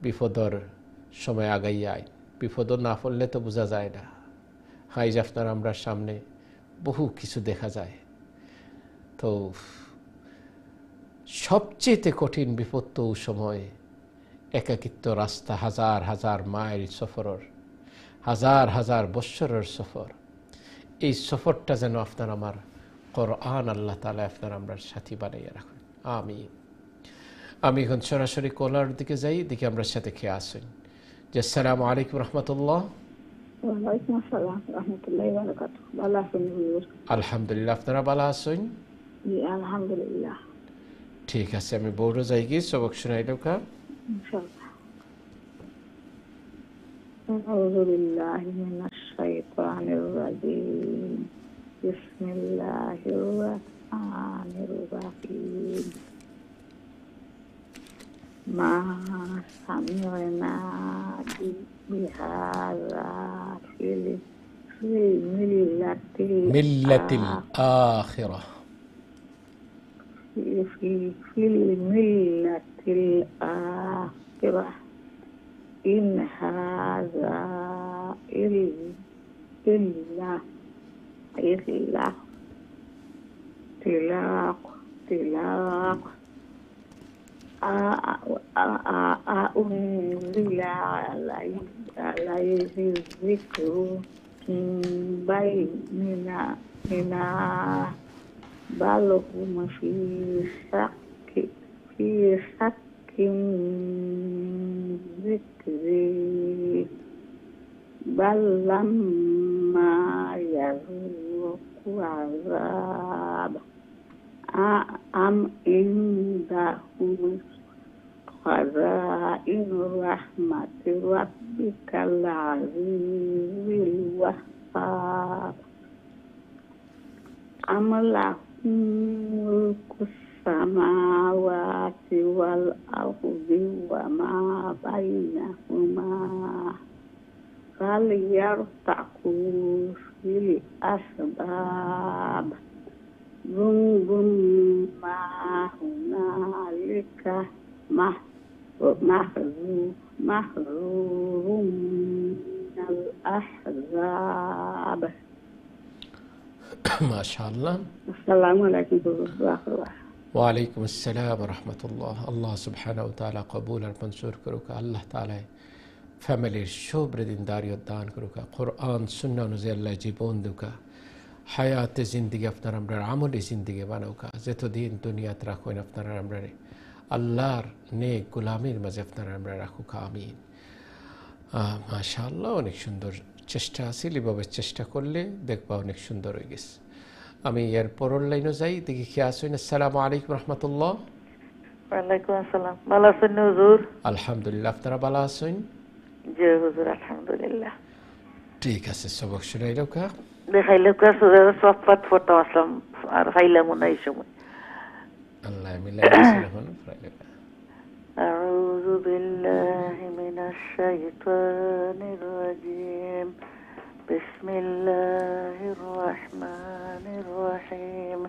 [SPEAKER 1] বিপদর সময় আগাই আয়। বিপদ না পড়লে তো বোঝা যায় না। হাইজ আপনার আমরা সামনে বহু কিছু দেখা যায়। তো সবচেয়ে কঠিন বিপদ তো সময় একাকিত্ব রাস্তা, হাজার হাজার মাইল সফরের, হাজার হাজার বৎসরের সফর। এই সফরটা যেন আপনার আমার কোরআন আল্লাহ তাআলা আপনার আমরা সাথী বানাইয়া রাখুন। আমিন। আমি এখন সরাসরি কলার দিকে যাই, দিকে আমরা সাথে খেয়ে আসুন। যে আসসালামু আলাইকুম রহমতুল্লাহ।
[SPEAKER 8] ওয়ালাইকুম আসসালাম রাহমাতুল্লাহি ওয়া বারাকাতুহু। ভালো আছেন হুজুর?
[SPEAKER 1] আলহামদুলিল্লাহ, আপনারা ভালো আছেন?
[SPEAKER 8] জি আলহামদুলিল্লাহ।
[SPEAKER 1] ঠিক আছে, আমি বড় যাই কি সবক শুনাই দেবো।
[SPEAKER 8] ইনশাআল্লাহ। আউযু বিল্লাহি মিনাশ শাইতানির রাজীম। বিসমিল্লাহির রাহমানির রাহিম।
[SPEAKER 5] ما سمعنا بهذا في
[SPEAKER 1] ملة الآخرة
[SPEAKER 5] في الملة الآخرة إن هذا إلا تلاق أنزل عليه الذكر من بيننا بل هم في شك ذكري بل لما يذوقوا عذاب أم عندهم خزائن رحمة ربك العزيز الوهاب أم لهم ملك السماوات والأرض وما بينهما فليرتقوا في الأسباب ذنب ما هنالك محذور من الأحزاب.
[SPEAKER 1] ما شاء الله.
[SPEAKER 5] السلام عليكم ورحمة الله.
[SPEAKER 1] ওয়ালাইকুম আসসালাম রহমতুল্লাহ। আল্লাহ সুবহানাহু ওয়া তাআলা কবুল আর মঞ্জুর করুক। আল্লাহ তাআলা ফ্যামিলির শুভ্র দিনদারিয়ত দান করুক। কোরআন সুন্নাহ অনুযায়ী আল্লাহ জীবন দুকা হায়াতে জিন্দিগি আপনার আমরা আমলে জিন্দিগি বানাউকা। যতদিন দুনিয়াত রাখুন আপনারা আমরা আল্লাহর নেক গোলামির মাঝে আপনারা আমরা রাখুক। আমিন। মাশাআল্লাহ, অনেক সুন্দর চেষ্টা আছিল। এভাবে চেষ্টা করলে দেখবা অনেক সুন্দর হয়ে গেছে। আমি এর পরের লাইনে যাই, দেখি কি আসেন। আসসালামু আলাইকুম রহমতুল্লাহ।
[SPEAKER 10] ওয়ালাইকুম আসসালাম। ভালো আছেন হুজুর?
[SPEAKER 1] আলহামদুলিল্লাহ, আপনারা ভালো আছেন?
[SPEAKER 10] জি হুজুর, আলহামদুলিল্লাহ।
[SPEAKER 1] ঠিক আছে, সবক শুনাইলো কা
[SPEAKER 10] দেখাইলো কা সুরা সফাত ফটো আসলাম আর খাইলাম না এই সময়।
[SPEAKER 1] আল্লাহ মিলাই রাখুন।
[SPEAKER 10] আউযু বিল্লাহি মিনাশ শাইতানির রাজীম। বিসমিল্লাহির রাহমানির রহিম।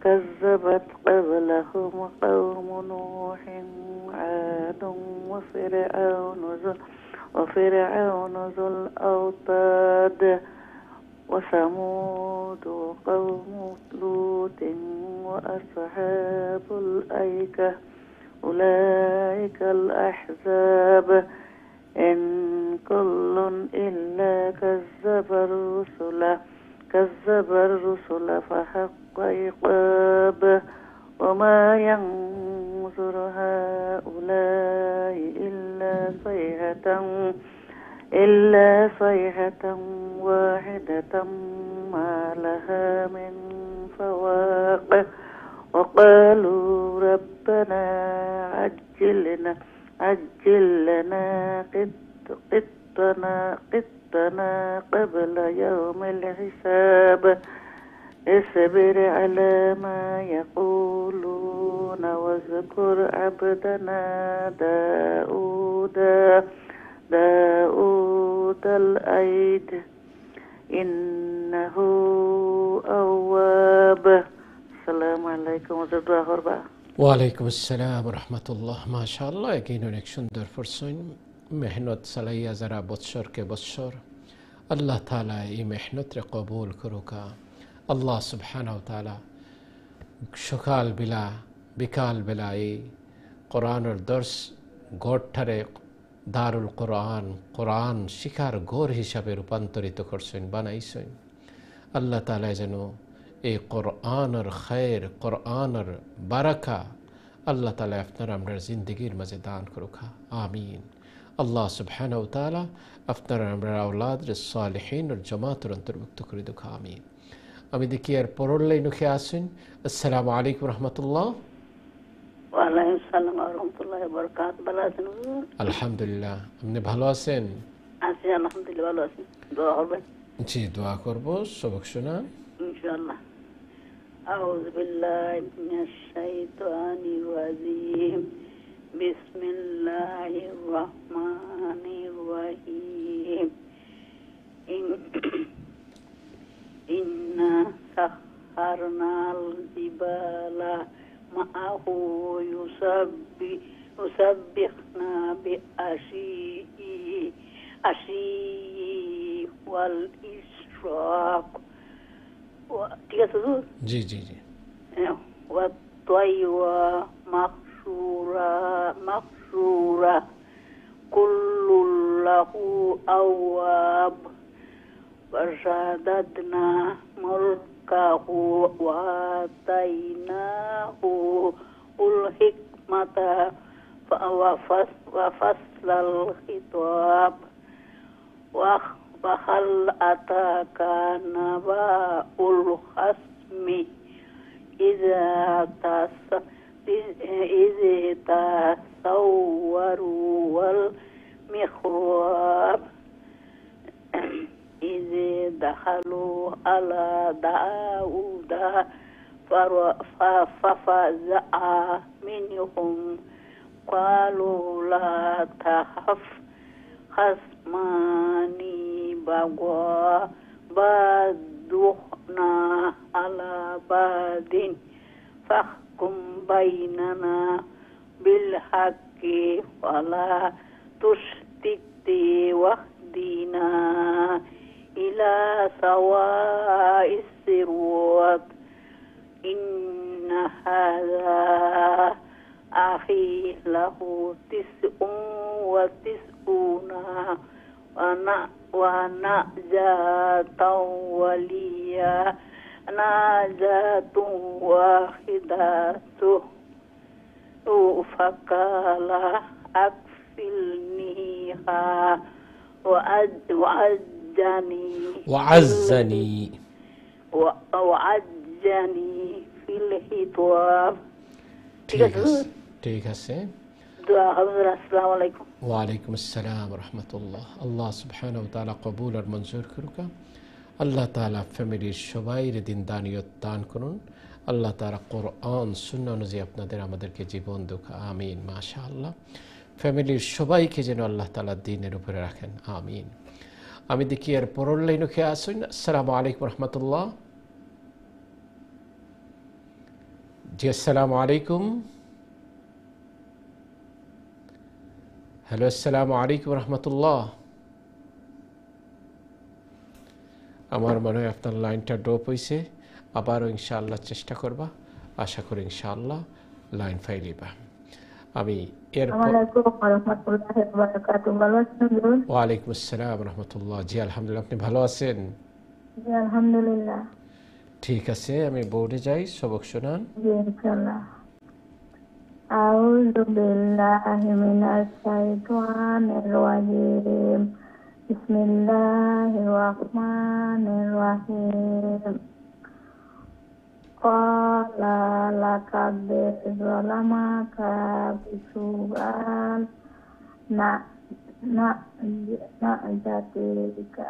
[SPEAKER 10] كذبت قبلهم قوم نوح عاد وفرعون ذو الأوتاد وثمود قوم لوط وأصحاب الأيكة أولئك الأحزاب إن كل إلا كذب الرسل فحق عقاب وما ينظر هؤلاء إلا صيحة واحدة ما لها من فواق وقالوا ربنا عجل لنا قطنا قبل يوم الحساب اصبر على ما يقولون واذكر عبدنا داود الأيد إنه أواب. السلام عليكم ورحمة الله.
[SPEAKER 1] ওয়ালাইকুম আসসালাম রহমতুল্লাহ। মাশাআল্লাহ, এগেইন অনেক সুন্দর পড়ছেন। মেহনত চালাইয়া যারা বৎসরকে বৎসর, আল্লাহ তাআলা এই মেহনতরে কবুল করুকা। আল্লাহ সুবহানাহু ওয়া তাআলা সকাল বেলা বিকাল বেলা এই কোরআনের দর্শ গড়ঠারে দারুল কোরআন শিখার গড় হিসাবে রূপান্তরিত করছেন, বানাইছেন। আল্লাহ তাআলা যেন এই কোরআনের খায়ের, কোরআনের বারাকা আল্লাহ তাআলা আপনার আমরা জিন্দগির মাঝে দান করুকা। আমিন। আল্লাহ সুবহানাহু ওয়া তাআলা আপনার আমরা আওলাদের সালেহিনের জামাতের অন্তর্ভুক্ত করে দুকা। আমিন। আমি দেখি আর পরের লাইনে কে আসেন। আসসালামু আলাইকুম রহমতুল্লাহ।
[SPEAKER 11] ওয়ালাইকুম আসসালাম ওয়া রাহমাতুল্লাহি ওয়া বারাকাতুহু। ভালো আছেন হুজুর?
[SPEAKER 1] আলহামদুলিল্লাহ, আপনি ভালো আছেন?
[SPEAKER 11] আছি আলহামদুলিল্লাহ, ভালো আছি। দোয়া করবেন?
[SPEAKER 1] জি, দোয়া করব। সবক শোনান
[SPEAKER 11] ইনশাআল্লাহ। আউযু বিল্লাহি মিনাশ শাইতানির রাজীম। يسبحنا عشي والإشراق ঠিক আছে তো?
[SPEAKER 1] জি জি জি।
[SPEAKER 11] والطير مقصورة كل له أواب وشددنا ملكه وآتيناه الحكمة وفصل الخطاب وهل أتاك نبأ الخصم إذا تصوروا والمحراب إذ دخلوا على داود ففزع منهم قالوا لا تخف خصمان بغى بعضنا على بعض فاحكم بيننا بالحق ولا تشتت واهدنا إلى سواء الصراط إن هذا أخي له 99 ونعجة وليا نعجة واحدة فقال أكفلنيها وعزني في الخطاب
[SPEAKER 1] ঠিক আছে।
[SPEAKER 11] আসসালামু আলাইকুম।
[SPEAKER 1] ওয়ালাইকুম আসসালাম রহমতুল্লাহ। আল্লাহ সুবহানাহু ওয়া তাআলা কবুল আর মঞ্জুর করুক। আল্লাহ তাআলা ফ্যামিলির সবাইর দিনদানিয়ত দান করুন। আল্লাহ তাআলা কোরআন সুন্নাহ অনুযায়ী আপনাদের আমাদেরকে জীবন দুঃখ আমিন। মাশাআল্লাহ, ফ্যামিলির সবাইকে যেন আল্লাহ তাআলা দ্বীনের উপরে রাখেন আমিন। আমি দেখি এর পরের লাইনে কে আসুন। আসসালামু আলাইকুম রহমতুল্লাহ। জি আসসালামু আলাইকুম। হ্যালো আসসালামু আলাইকুম রহমতুল্লাহ। আমার মনে হয় আপনার লাইনটা ড্রপ হয়েছে, আবারও ইনশাআল্লাহ চেষ্টা করবা, আশা করি ইনশাআল্লাহ লাইন ফাইলিবা। আমি ওয়ালাইকুম আসসালাম রহমতুল্লাহ। জি আলহামদুলিল্লাহ, আপনি ভালো আছেন?
[SPEAKER 12] জি আলহামদুলিল্লাহ।
[SPEAKER 1] ঠিক আছে, আমি বোর্ডে যাই, সবক শোনান।
[SPEAKER 12] জি ইনশাআল্লাহ। আউযু বিল্লাহি মিনাশ শাইতানির রাজিম। বিসমিল্লাহির রহমানির রহিম। ক্বালা লাকাদ যালামাকা বিসুআল না'জাতিকা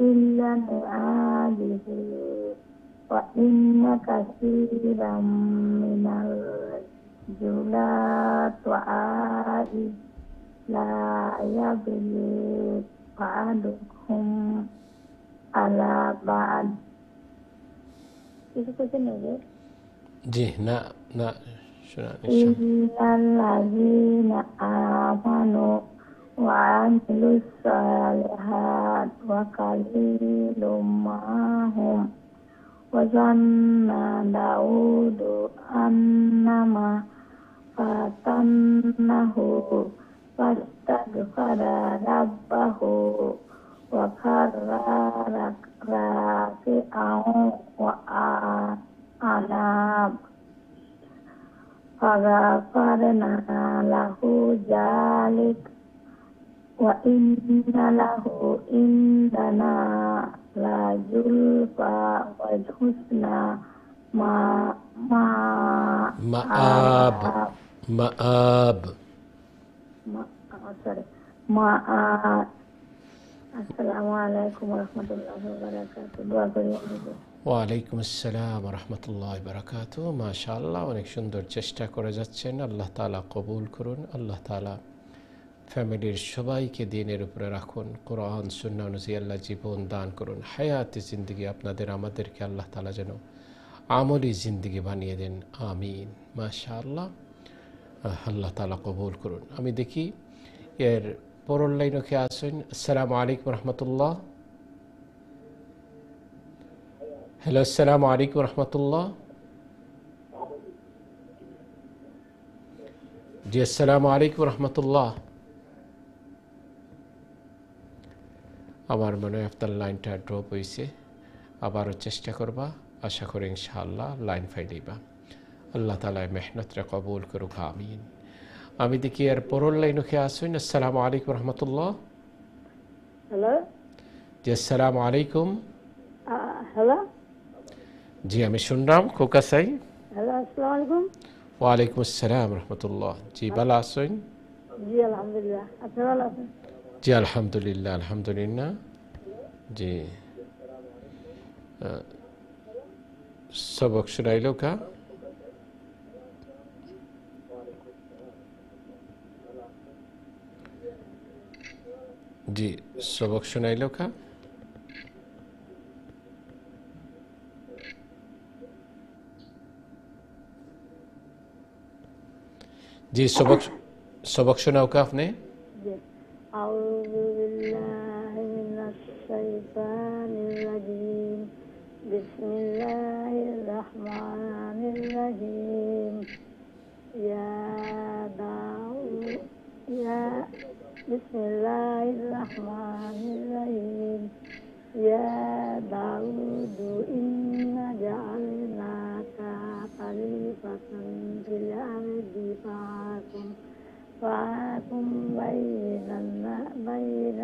[SPEAKER 12] ইল্লা নি'াদিহি wa inna katsiran minal julat wa a'i la yabli ba'dukum ala ba'd. Itu kucing aja.
[SPEAKER 1] জি না না শোনা
[SPEAKER 12] illallazina amanu wa amilus salihat wa qalilum mahum وظن داود أنما فتنه فاستغفر ربه وخر راكعا وأناب فغفرنا له ذلك وإن له عندنا la zulfa wa husna ma'ab. Assalamualaikum warahmatullahi wabarakatuh. Dua kali.
[SPEAKER 1] ওয়ালাইকুম আসসালাম রহমতুল্লাহি বারাকাতুহু। মাশাআল্লাহ, অনেক সুন্দর চেষ্টা করে যাচ্ছেন। আল্লাহ তাআলা কবুল করুন। আল্লাহ তাআলা ফ্যামিলির সবাইকে দিনের উপরে রাখুন। কোরআন সুন্নাহ অনুযায়ী আল্লাহ জীবন দান করুন। হায়াতি জিন্দেগি আপনাদের আমাদেরকে আল্লাহ তাআলা যেন আমলি জিন্দেগি বানিয়ে দেন আমিন। মাশাআল্লাহ, আল্লাহ তাআলা কবুল করুন। আমি দেখি এর পরের লাইনে কে আছেন। আসসালামু আলাইকুম রহমতুল্লাহ। হ্যালো, আসসালামু আলাইকুম রহমতুল্লাহ। জি, আসসালামু আলাইকুম রহমতুল্লাহ। আমার মনে হয় আপনার লাইনটা ড্রপ হয়েছে, আবারও চেষ্টা করবা, আশা করি ইনশাআল্লাহ লাইন ফাইলিবা। আল্লাহ তাআলা মেহনতরে কবুল করুক, আমিন। আমি দেখি এর পরের লাইনে কে আছেন। আসসালামু আলাইকুম রহমতুল্লাহ।
[SPEAKER 12] হ্যালো,
[SPEAKER 1] জি, আসসালামু আলাইকুম।
[SPEAKER 12] হ্যালো,
[SPEAKER 1] জি আমি শুনলাম কোকা সাই।
[SPEAKER 12] হ্যালো, আসসালামু আলাইকুম।
[SPEAKER 1] ওয়ালাইকুম আসসালাম রহমতুল্লাহ। জি ভালো আছেন?
[SPEAKER 12] জি আলহামদুলিল্লাহ, আপনি ভালো আছেন?
[SPEAKER 1] জি আলহামদুলিল্লাহ, আলহামদুলিল্লাহ। জি সবক শুনাইলো কা? জি সবক শুনাইলো কা? জি সবক শোনাও কা আপনি?
[SPEAKER 12] জি, আউযু বিল্লাহি মিনাশ শাইতানির রাজিম, বিসমিল্লাহির রহমানির রহিম। ইয়া দাউদ, ইয়া বিসমিল্লাহির রহমানির রহিম। ইয়া দাউদ ইন্না জাআলনাকা খলিফাতান ফিল আরদি فاحكم بين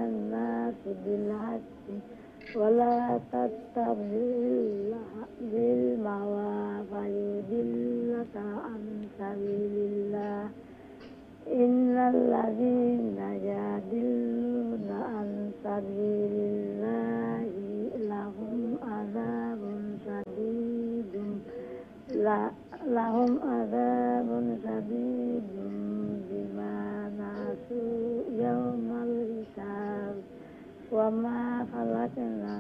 [SPEAKER 12] الناس بالحق ولا تتبع الهوى فيضلك عن سبيل الله إن الذين يضلون عن سبيل الله لهم عذاب شديد بما نسوا يوم الحساب وما خلقنا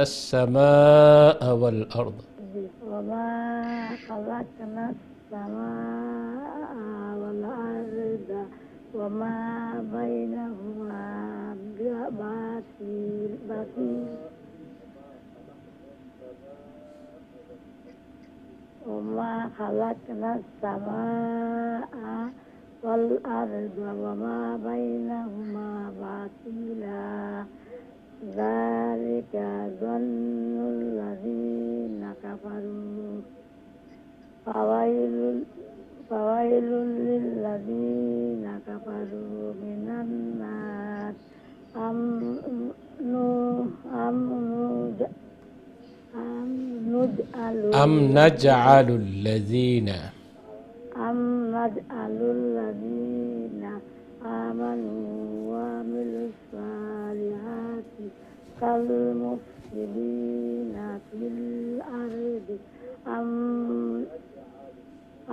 [SPEAKER 1] السماء والأرض
[SPEAKER 12] وما خلقنا السماء والأرض وما بينهما بباطل وما خلقنا السماء والأرض وما بينهما باطلا ذلك ظن الذين كفروا فويل للذين كفروا من النار
[SPEAKER 1] أم نجعل الذين
[SPEAKER 12] آمنوا وعملوا الصالحات كالمفسدين في الأرض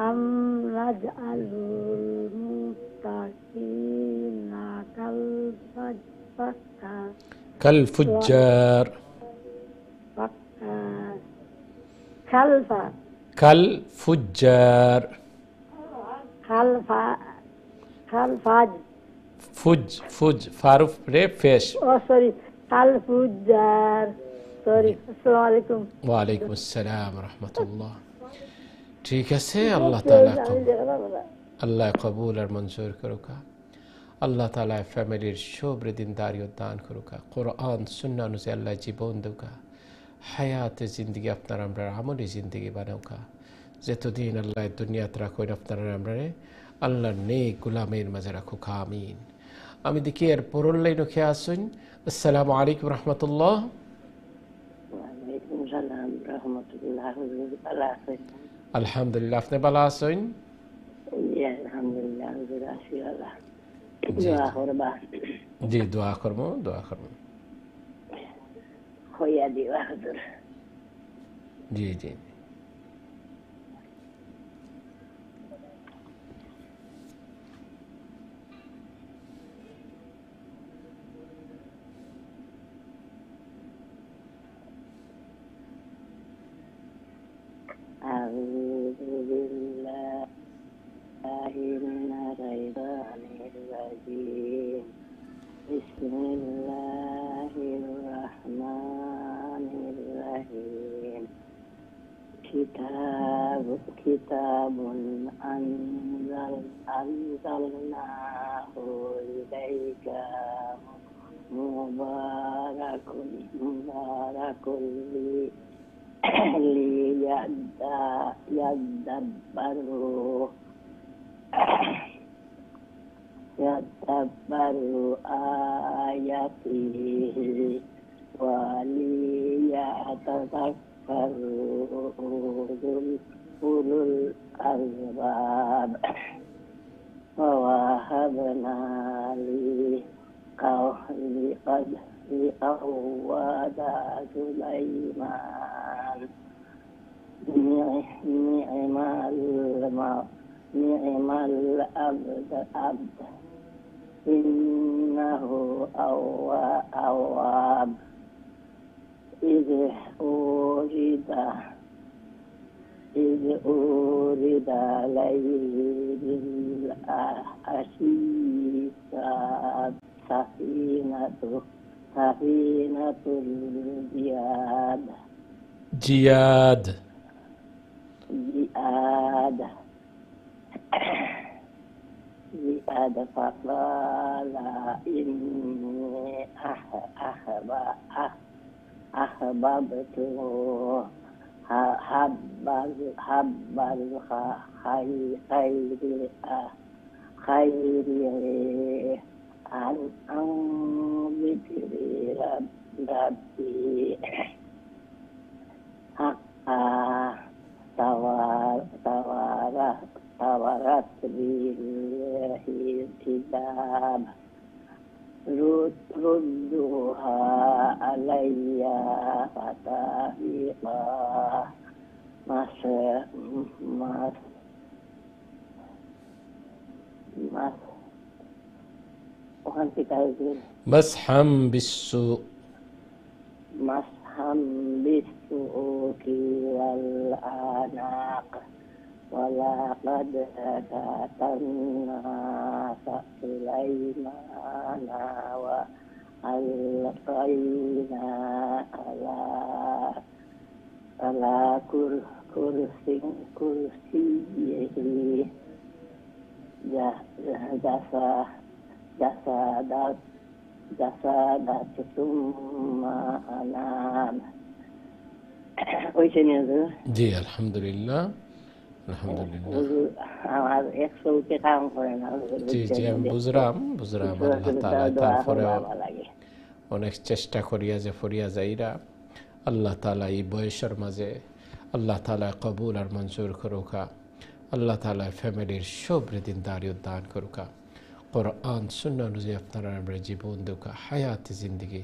[SPEAKER 12] أم نجعل المتقين
[SPEAKER 1] كالفجار فج فارف فيش
[SPEAKER 12] كالفجار السلام عليكم।
[SPEAKER 1] ওয়ালাইকুম আসসালাম রহমতুল্লাহ। ঠিক আছে, আল্লাহ তাআলা আল্লাহ কবুল আর মঞ্জুর করুকা। আল্লাহ তাআলা ফ্যামিলির শুভ্র দিনদারিয়ত দান করুকা। কোরআন সুন্নাহ অনুযায়ী আল্লাহ জীবন দেউকা। হায়াতে জিন্দগি আপনার আমরা আমলি জিন্দগি বানাউকা। যতদিন আল্লাহ দুনিয়াত রাখুন আপনার আমরা আল্লাহর নেক গোলামের মাঝে রাখুক, আমিন। আমি দেখি এর পরের লাইনে কে আসুন। আসসালামু আলাইকুম রহমতুল্লাহ।
[SPEAKER 11] ওয়ালাইকুম সালাম রাহমাতুল্লাহ। হুজুর ভালো আছেন?
[SPEAKER 1] আলহামদুলিল্লাহ, আপনি ভালো আছেন?
[SPEAKER 11] জি আলহামদুলিল্লাহ, হুজুর আছি ভালো। দোয়া করবা?
[SPEAKER 1] জি দোয়া করব।
[SPEAKER 11] হইয়া দিবা হুজুর।
[SPEAKER 1] জি জি।
[SPEAKER 11] أعوذ بالله من الشيطان الرجيم بسم الله الرحمن الرحيم كتاب أنزلناه إليك مبارك يدبروا آياته وليتذكر أولو الألباب ووهبنا لأواد سليمان نعم العبد إنه أواب إذ أورد عليه بالعشي سفينة
[SPEAKER 1] جياد
[SPEAKER 11] فقال إني أحببت حب الخير عن ذكر ربي حتى توارت بالحجاب ردوها علي فتحيقا
[SPEAKER 1] مسحا بالسوق
[SPEAKER 11] والأعناق ولقد فتنا سليمان وألقينا على كرسيه جسدت ثم أنام.
[SPEAKER 1] जी अल्हम्दुलिल्लाह জি জি আমি বুঝলাম আল্লাহ তাআলা তারপরে অনেক চেষ্টা করিয়া যে ফরিয়া যাইরা আল্লাহ তাআলা এই বয়সের মাঝে আল্লাহ তাআলা কবুল আর মঞ্জুর করুকা আল্লাহ তাআলা ফ্যামিলির সবৃদিন দাঁড়িয়ে দান করুকা কোরআন সুন্নাহ অনুযায়ী আপনারা আমরা জীবন দুকা হায়াত জিন্দগি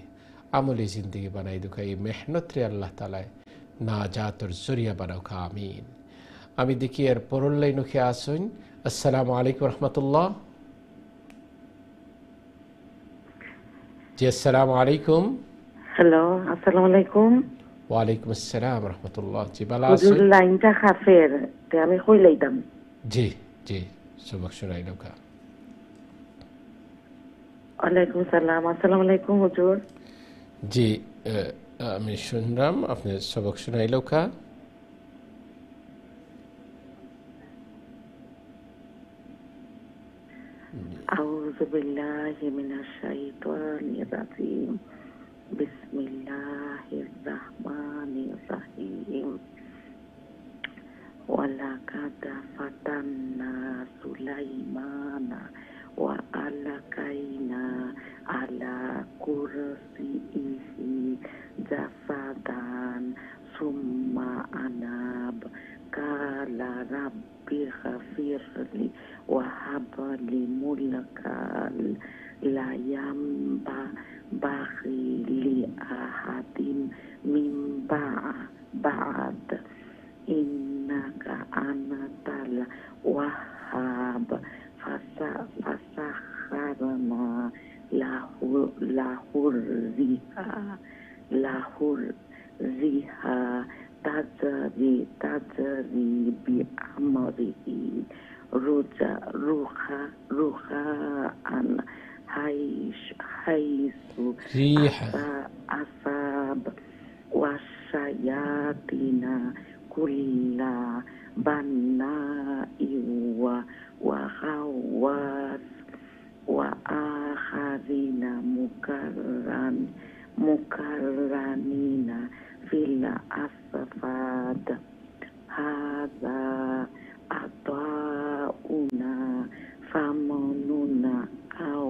[SPEAKER 1] আমলি জিন্দগি বানাই দুকা এই মেহনত রে আল্লাহ তাআলা নাজাতের জরিয়া বানাউকা আমিন। আমি দেখি এর পরের লাইনকে আসুন। আসসালামু আলাইকুম রহমতুল্লাহ। জি আসসালামু আলাইকুম।
[SPEAKER 10] হ্যালো আসসালামু আলাইকুম।
[SPEAKER 1] ওয়ালাইকুম আসসালাম রহমতুল্লাহ। জি ভালো আছেন?
[SPEAKER 10] হুজুর লাইনটা খাফের তে আমি কই লাইতাম।
[SPEAKER 1] জি জি সবক শুনাই লোকা।
[SPEAKER 10] ওয়ালাইকুম সালাম। আসসালামু আলাইকুম হুজুর।
[SPEAKER 1] জি আমি শুনলাম আপনি সবক শুনাই লোকা।
[SPEAKER 10] আউযু বিল্লাহি মিনাশ শাইতানির রাজিম। বিসমিল্লাহির রাহমানির রাহিম। ওয়ালাকাদ ফাতান্না সুলাইমানা ওয়া আলাকাইনা আলা কুরসিহি জাসাদান সুম্মা আনাব কালা রাব্বি গফিরলি ওয়া হাবলি মুলকাল লা ইয়ানবাগি লি আহাদিন মিন বা'দ innaka antal wahhab fasakharna lahur riha tajri
[SPEAKER 6] রোজা রুখা রুখা আন হাইসু আসাব ওয়াসায়াতিনা কুল্লা বান্না Ewa ওয়াহাওয়াস wa akharina mukarranina fil asfad hadza atauna famanuna au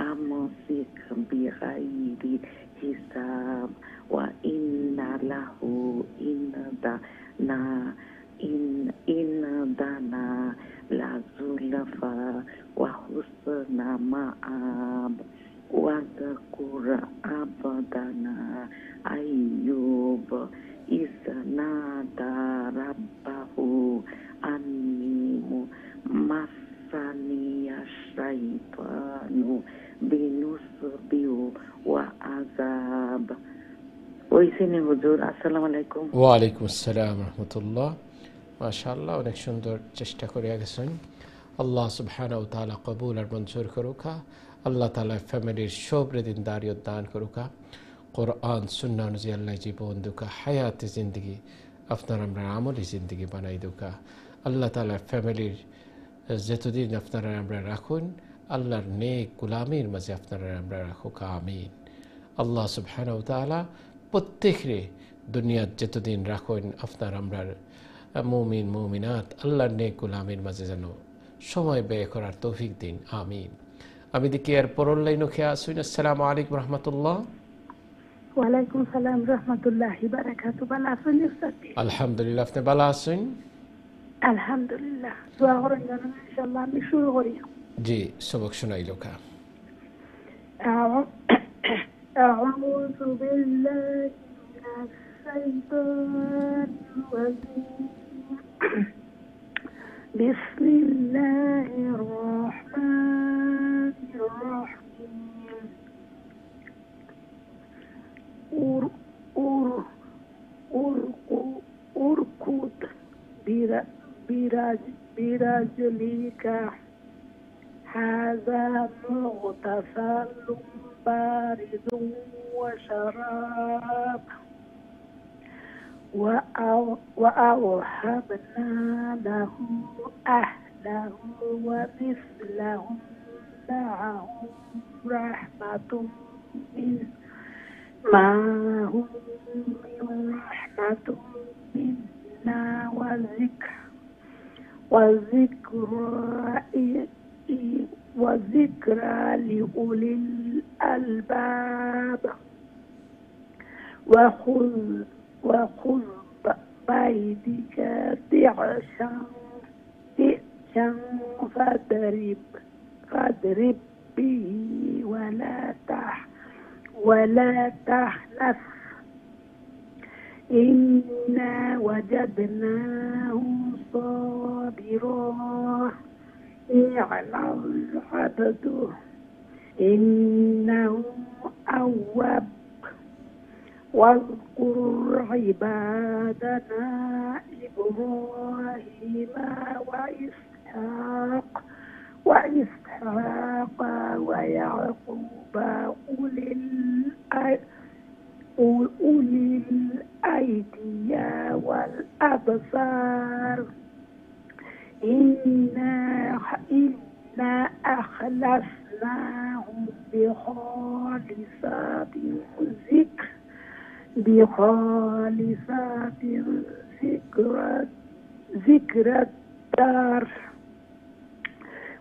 [SPEAKER 6] amsik bi ghairi hisab wa inna lahu indana la zulfa wa husna ma'ab wa dhkura abdana ayyub isnada rabbahu anni massaniya syaitanu binusbi wa azab. ওইসিনে হুজুর, আসসালামু আলাইকুম।
[SPEAKER 1] ওয়া আলাইকুম আসসালাম রাহমাতুল্লাহ। মাশাআল্লাহ, অনেক সুন্দর চেষ্টা করে গেছেন। আল্লাহ সুবহানাহু ওয়া তাআলা কবুল আর মঞ্জুর করুকা। আল্লাহ তাআলা ফ্যামিলির সবরে দিনদারি দান করুকা। কোরআন সুন্নাহ অনুযায়ী আল্লাহ জীবন দুকা, হায়াতে জিন্দগি আপনার আমরা আমলি জিন্দগি বানাই দুকা। আল্লাহ তাআলা ফ্যামিলির যতদিন আপনারা আমরা রাখুন, আল্লাহর নেক গোলামির মাঝে আপনারা আমরা রাখুকা, আমিন। আল্লাহ সুবহানাহু ওয়া তাআলা প্রত্যেকরে দুনিয়ার যতদিন রাখুন আপনার আমরা মুমিন মুমিনাত আল্লাহর নেক গোলামির মাঝে যেন সময় ব্যয় করার তৌফিক দিন, আমিন। আমি দেখি এর পরের লাইনও খেয়ে আসুন। আসসালামু আলাইকুম রহমতুল্লাহ।
[SPEAKER 12] ওয়ালাইকুম সালাম রহমতুল্লাহি বারাকাতু। ভালো আছেন উস্তাদ?
[SPEAKER 1] আলহামদুলিল্লাহ, আপনি ভালো আছেন?
[SPEAKER 12] আলহামদুলিল্লাহ। দোয়া করেন যেন ইনশাআল্লাহ আমি শুরু করি।
[SPEAKER 1] জি, সবক শোনাইলো কা।
[SPEAKER 12] أعوذ بالله من الشيطان الرجيم. بسم الله الرحمن الرحيم. أركض برجلك هذا مغتسل بارد وشراب وأوهبنا له أهله ومثلهم معهم رحمة منا وذكرى لأولي الألباب. وخذ بيدك ضعشا فاضرب به ولا تحنث إنا وجدناه صابرا نعم العبد إنه أواب. واذكر عبادنا إبراهيم وإسحاق ويعقوب أولي الأيدي والأبصار إنا أخلصناهم بخالصات ذكر الدار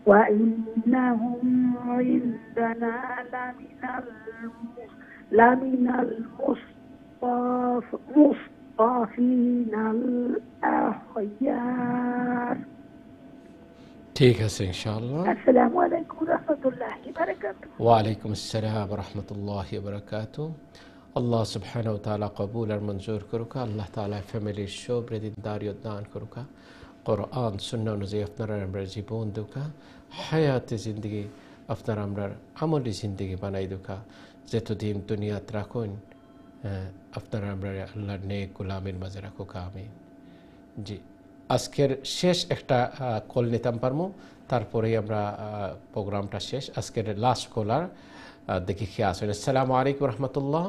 [SPEAKER 12] وإنهم عندنا لمن المصطفين الأخيار.
[SPEAKER 1] ঠিক আছে ইনশাআল্লাহ।
[SPEAKER 12] আসসালামু আলাইকুম রাহমাতুল্লাহি বারাকাতুহু।
[SPEAKER 1] ওয়া আলাইকুম আসসালাম রাহমাতুল্লাহি বারাকাতুহু। আল্লাহ সুবহানাহু ওয়া তাআলা কবুল আর মঞ্জুর করুকা। আল্লাহ তাআলা ফ্যামিলির সবরে দিনদারি দান করুকা। কোরআন সুন্নাহ অনুযায়ী আপনারা আমরা জীবন দুকা, হায়াতে জিন্দগি আপনারা আমরা আমলি জিন্দগি বানাই দুকা। যতদিন দুনিয়াত রাখুন আপনারা আমরা আল্লাহর নেক গোলামের মাঝে রাখুকা, আমিন। জি, আজকের শেষ একটা কল নিতাম পারমু, তারপরেই আমরা প্রোগ্রামটা শেষ। আজকের লাস্ট কলার দেখি কি আসেন। আসসালামু আলাইকুম রহমতুল্লাহ।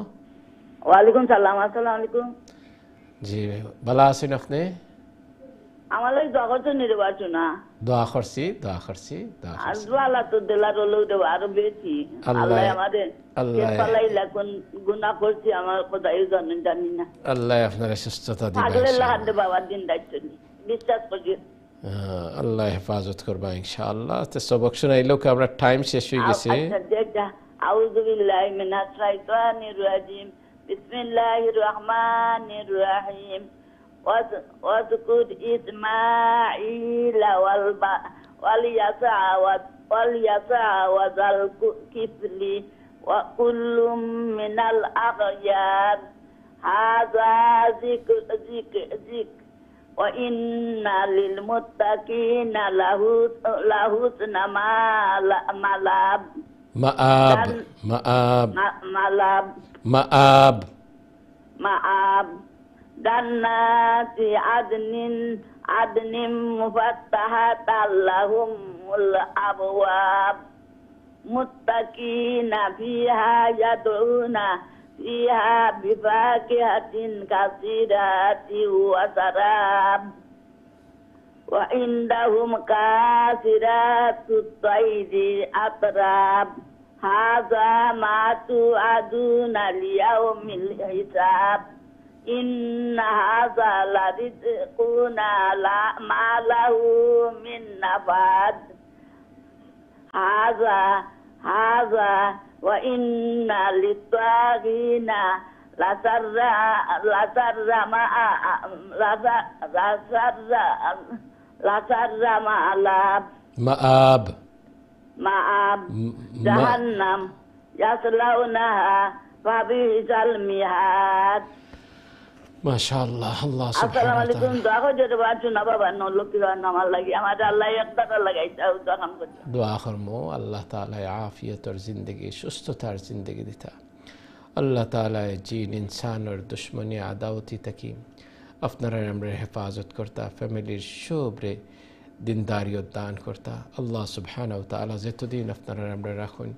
[SPEAKER 11] ওয়ালাইকুম সালাম। আসসালামু আলাইকুম।
[SPEAKER 1] জি ভালো আছেন আপনি?
[SPEAKER 11] আমার লাগি দোয়া করছো নির্বাচন না
[SPEAKER 1] দোয়া করছি
[SPEAKER 11] আর দোয়ালা তো দিলার হলেও দেবো আরো বেশি। আল্লাহ আমাদের পালাইলা কোন গুনাহ করছি আমার কোথায় জানি না।
[SPEAKER 1] আল্লাহ আপনার সুস্থতা দিবেন।
[SPEAKER 11] পাগলের লাহার দে বাবার দিন দায়িত্ব নি বিশ্বাস করি।
[SPEAKER 1] আল্লাহ হেফাজত করবা ইনশাআল্লাহ। তো সবক শুনাইলো কি আমরা টাইম শেষ হয়ে গেছে।
[SPEAKER 11] আচ্ছা দেখা আউযু বিল্লাহি মিনাশ শাইতানির রাজিম বিসমিল্লাহির রহমানির রহিম واذكر إسماعيل واليسع وذا الكفل وكل من الأخيار هذا ذكر وإن للمتقين لحسن مآب جنات عدن مفتحة لهم الأبواب متكئين فيها يدعون فيها بفاكهة كثيرة وشراب وعندهم قاصرات الطير أتراب هذا ما توعدون ليوم الحساب إن هذا لرزقنا ما له من نفاد هذا وإن للطاغين لشر مآب جهنم يصلونها فبئس المهاد
[SPEAKER 1] মাশাআল্লাহ। আল্লাহ
[SPEAKER 11] আসসালামু আলাইকুম। দোয়া করে দেব না বাবা নলকি নামার লাগি আমাদের আল্লাহ একটাকা লাগাইছে দোকান করতে
[SPEAKER 1] দোয়া করমু আল্লাহ তাআলা আফিয়তর জিন্দেগি সুস্থতার জিন্দেগি দিতা। আল্লাহ তাআলা জিন ইনসানের দুশ্মনী আদাওতি থাকি আপনারা আমরা হেফাজত করতা, ফ্যামিলির সবরে দিনদারিয়ত দান করতা। আল্লাহ সুবহানাহু ওয়া তাআলা যতদিন আপনারা আমরা রাখুন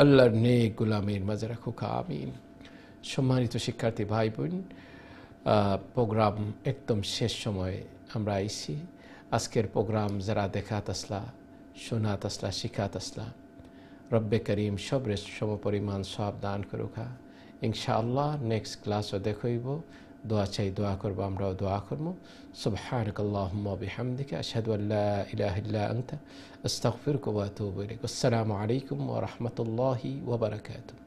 [SPEAKER 1] আল্লাহর নেক গোলামীর মাঝে রাখুক, আমিন। সম্মানিত শিক্ষার্থী ভাই বোন, প্রোগ্রাম একদম শেষ সময়ে আমরা আইছি। আজকের প্রোগ্রাম যারা দেখাত আসলা, শোনাত আসলা, শিখাত আসলা, রব্বে করিম সবরে সমপরিমাণ সব দান করুকা ইনশাআল্লাহ। নেক্সট ক্লাসও দেখইব, দোয়া চাই দোয়া করব, আমরাও দোয়া করব। সুবহানাকাল্লাহুম্মা ওয়া বিহামদিকা আশহাদু আল্লা ইলাহা ইল্লা আনতা আস্তাগফিরুকা ওয়া আতুবু ইলাইক। আসসালামু আলাইকুম ওয়া রাহমাতুল্লাহি ওয়া বারাকাতুহু।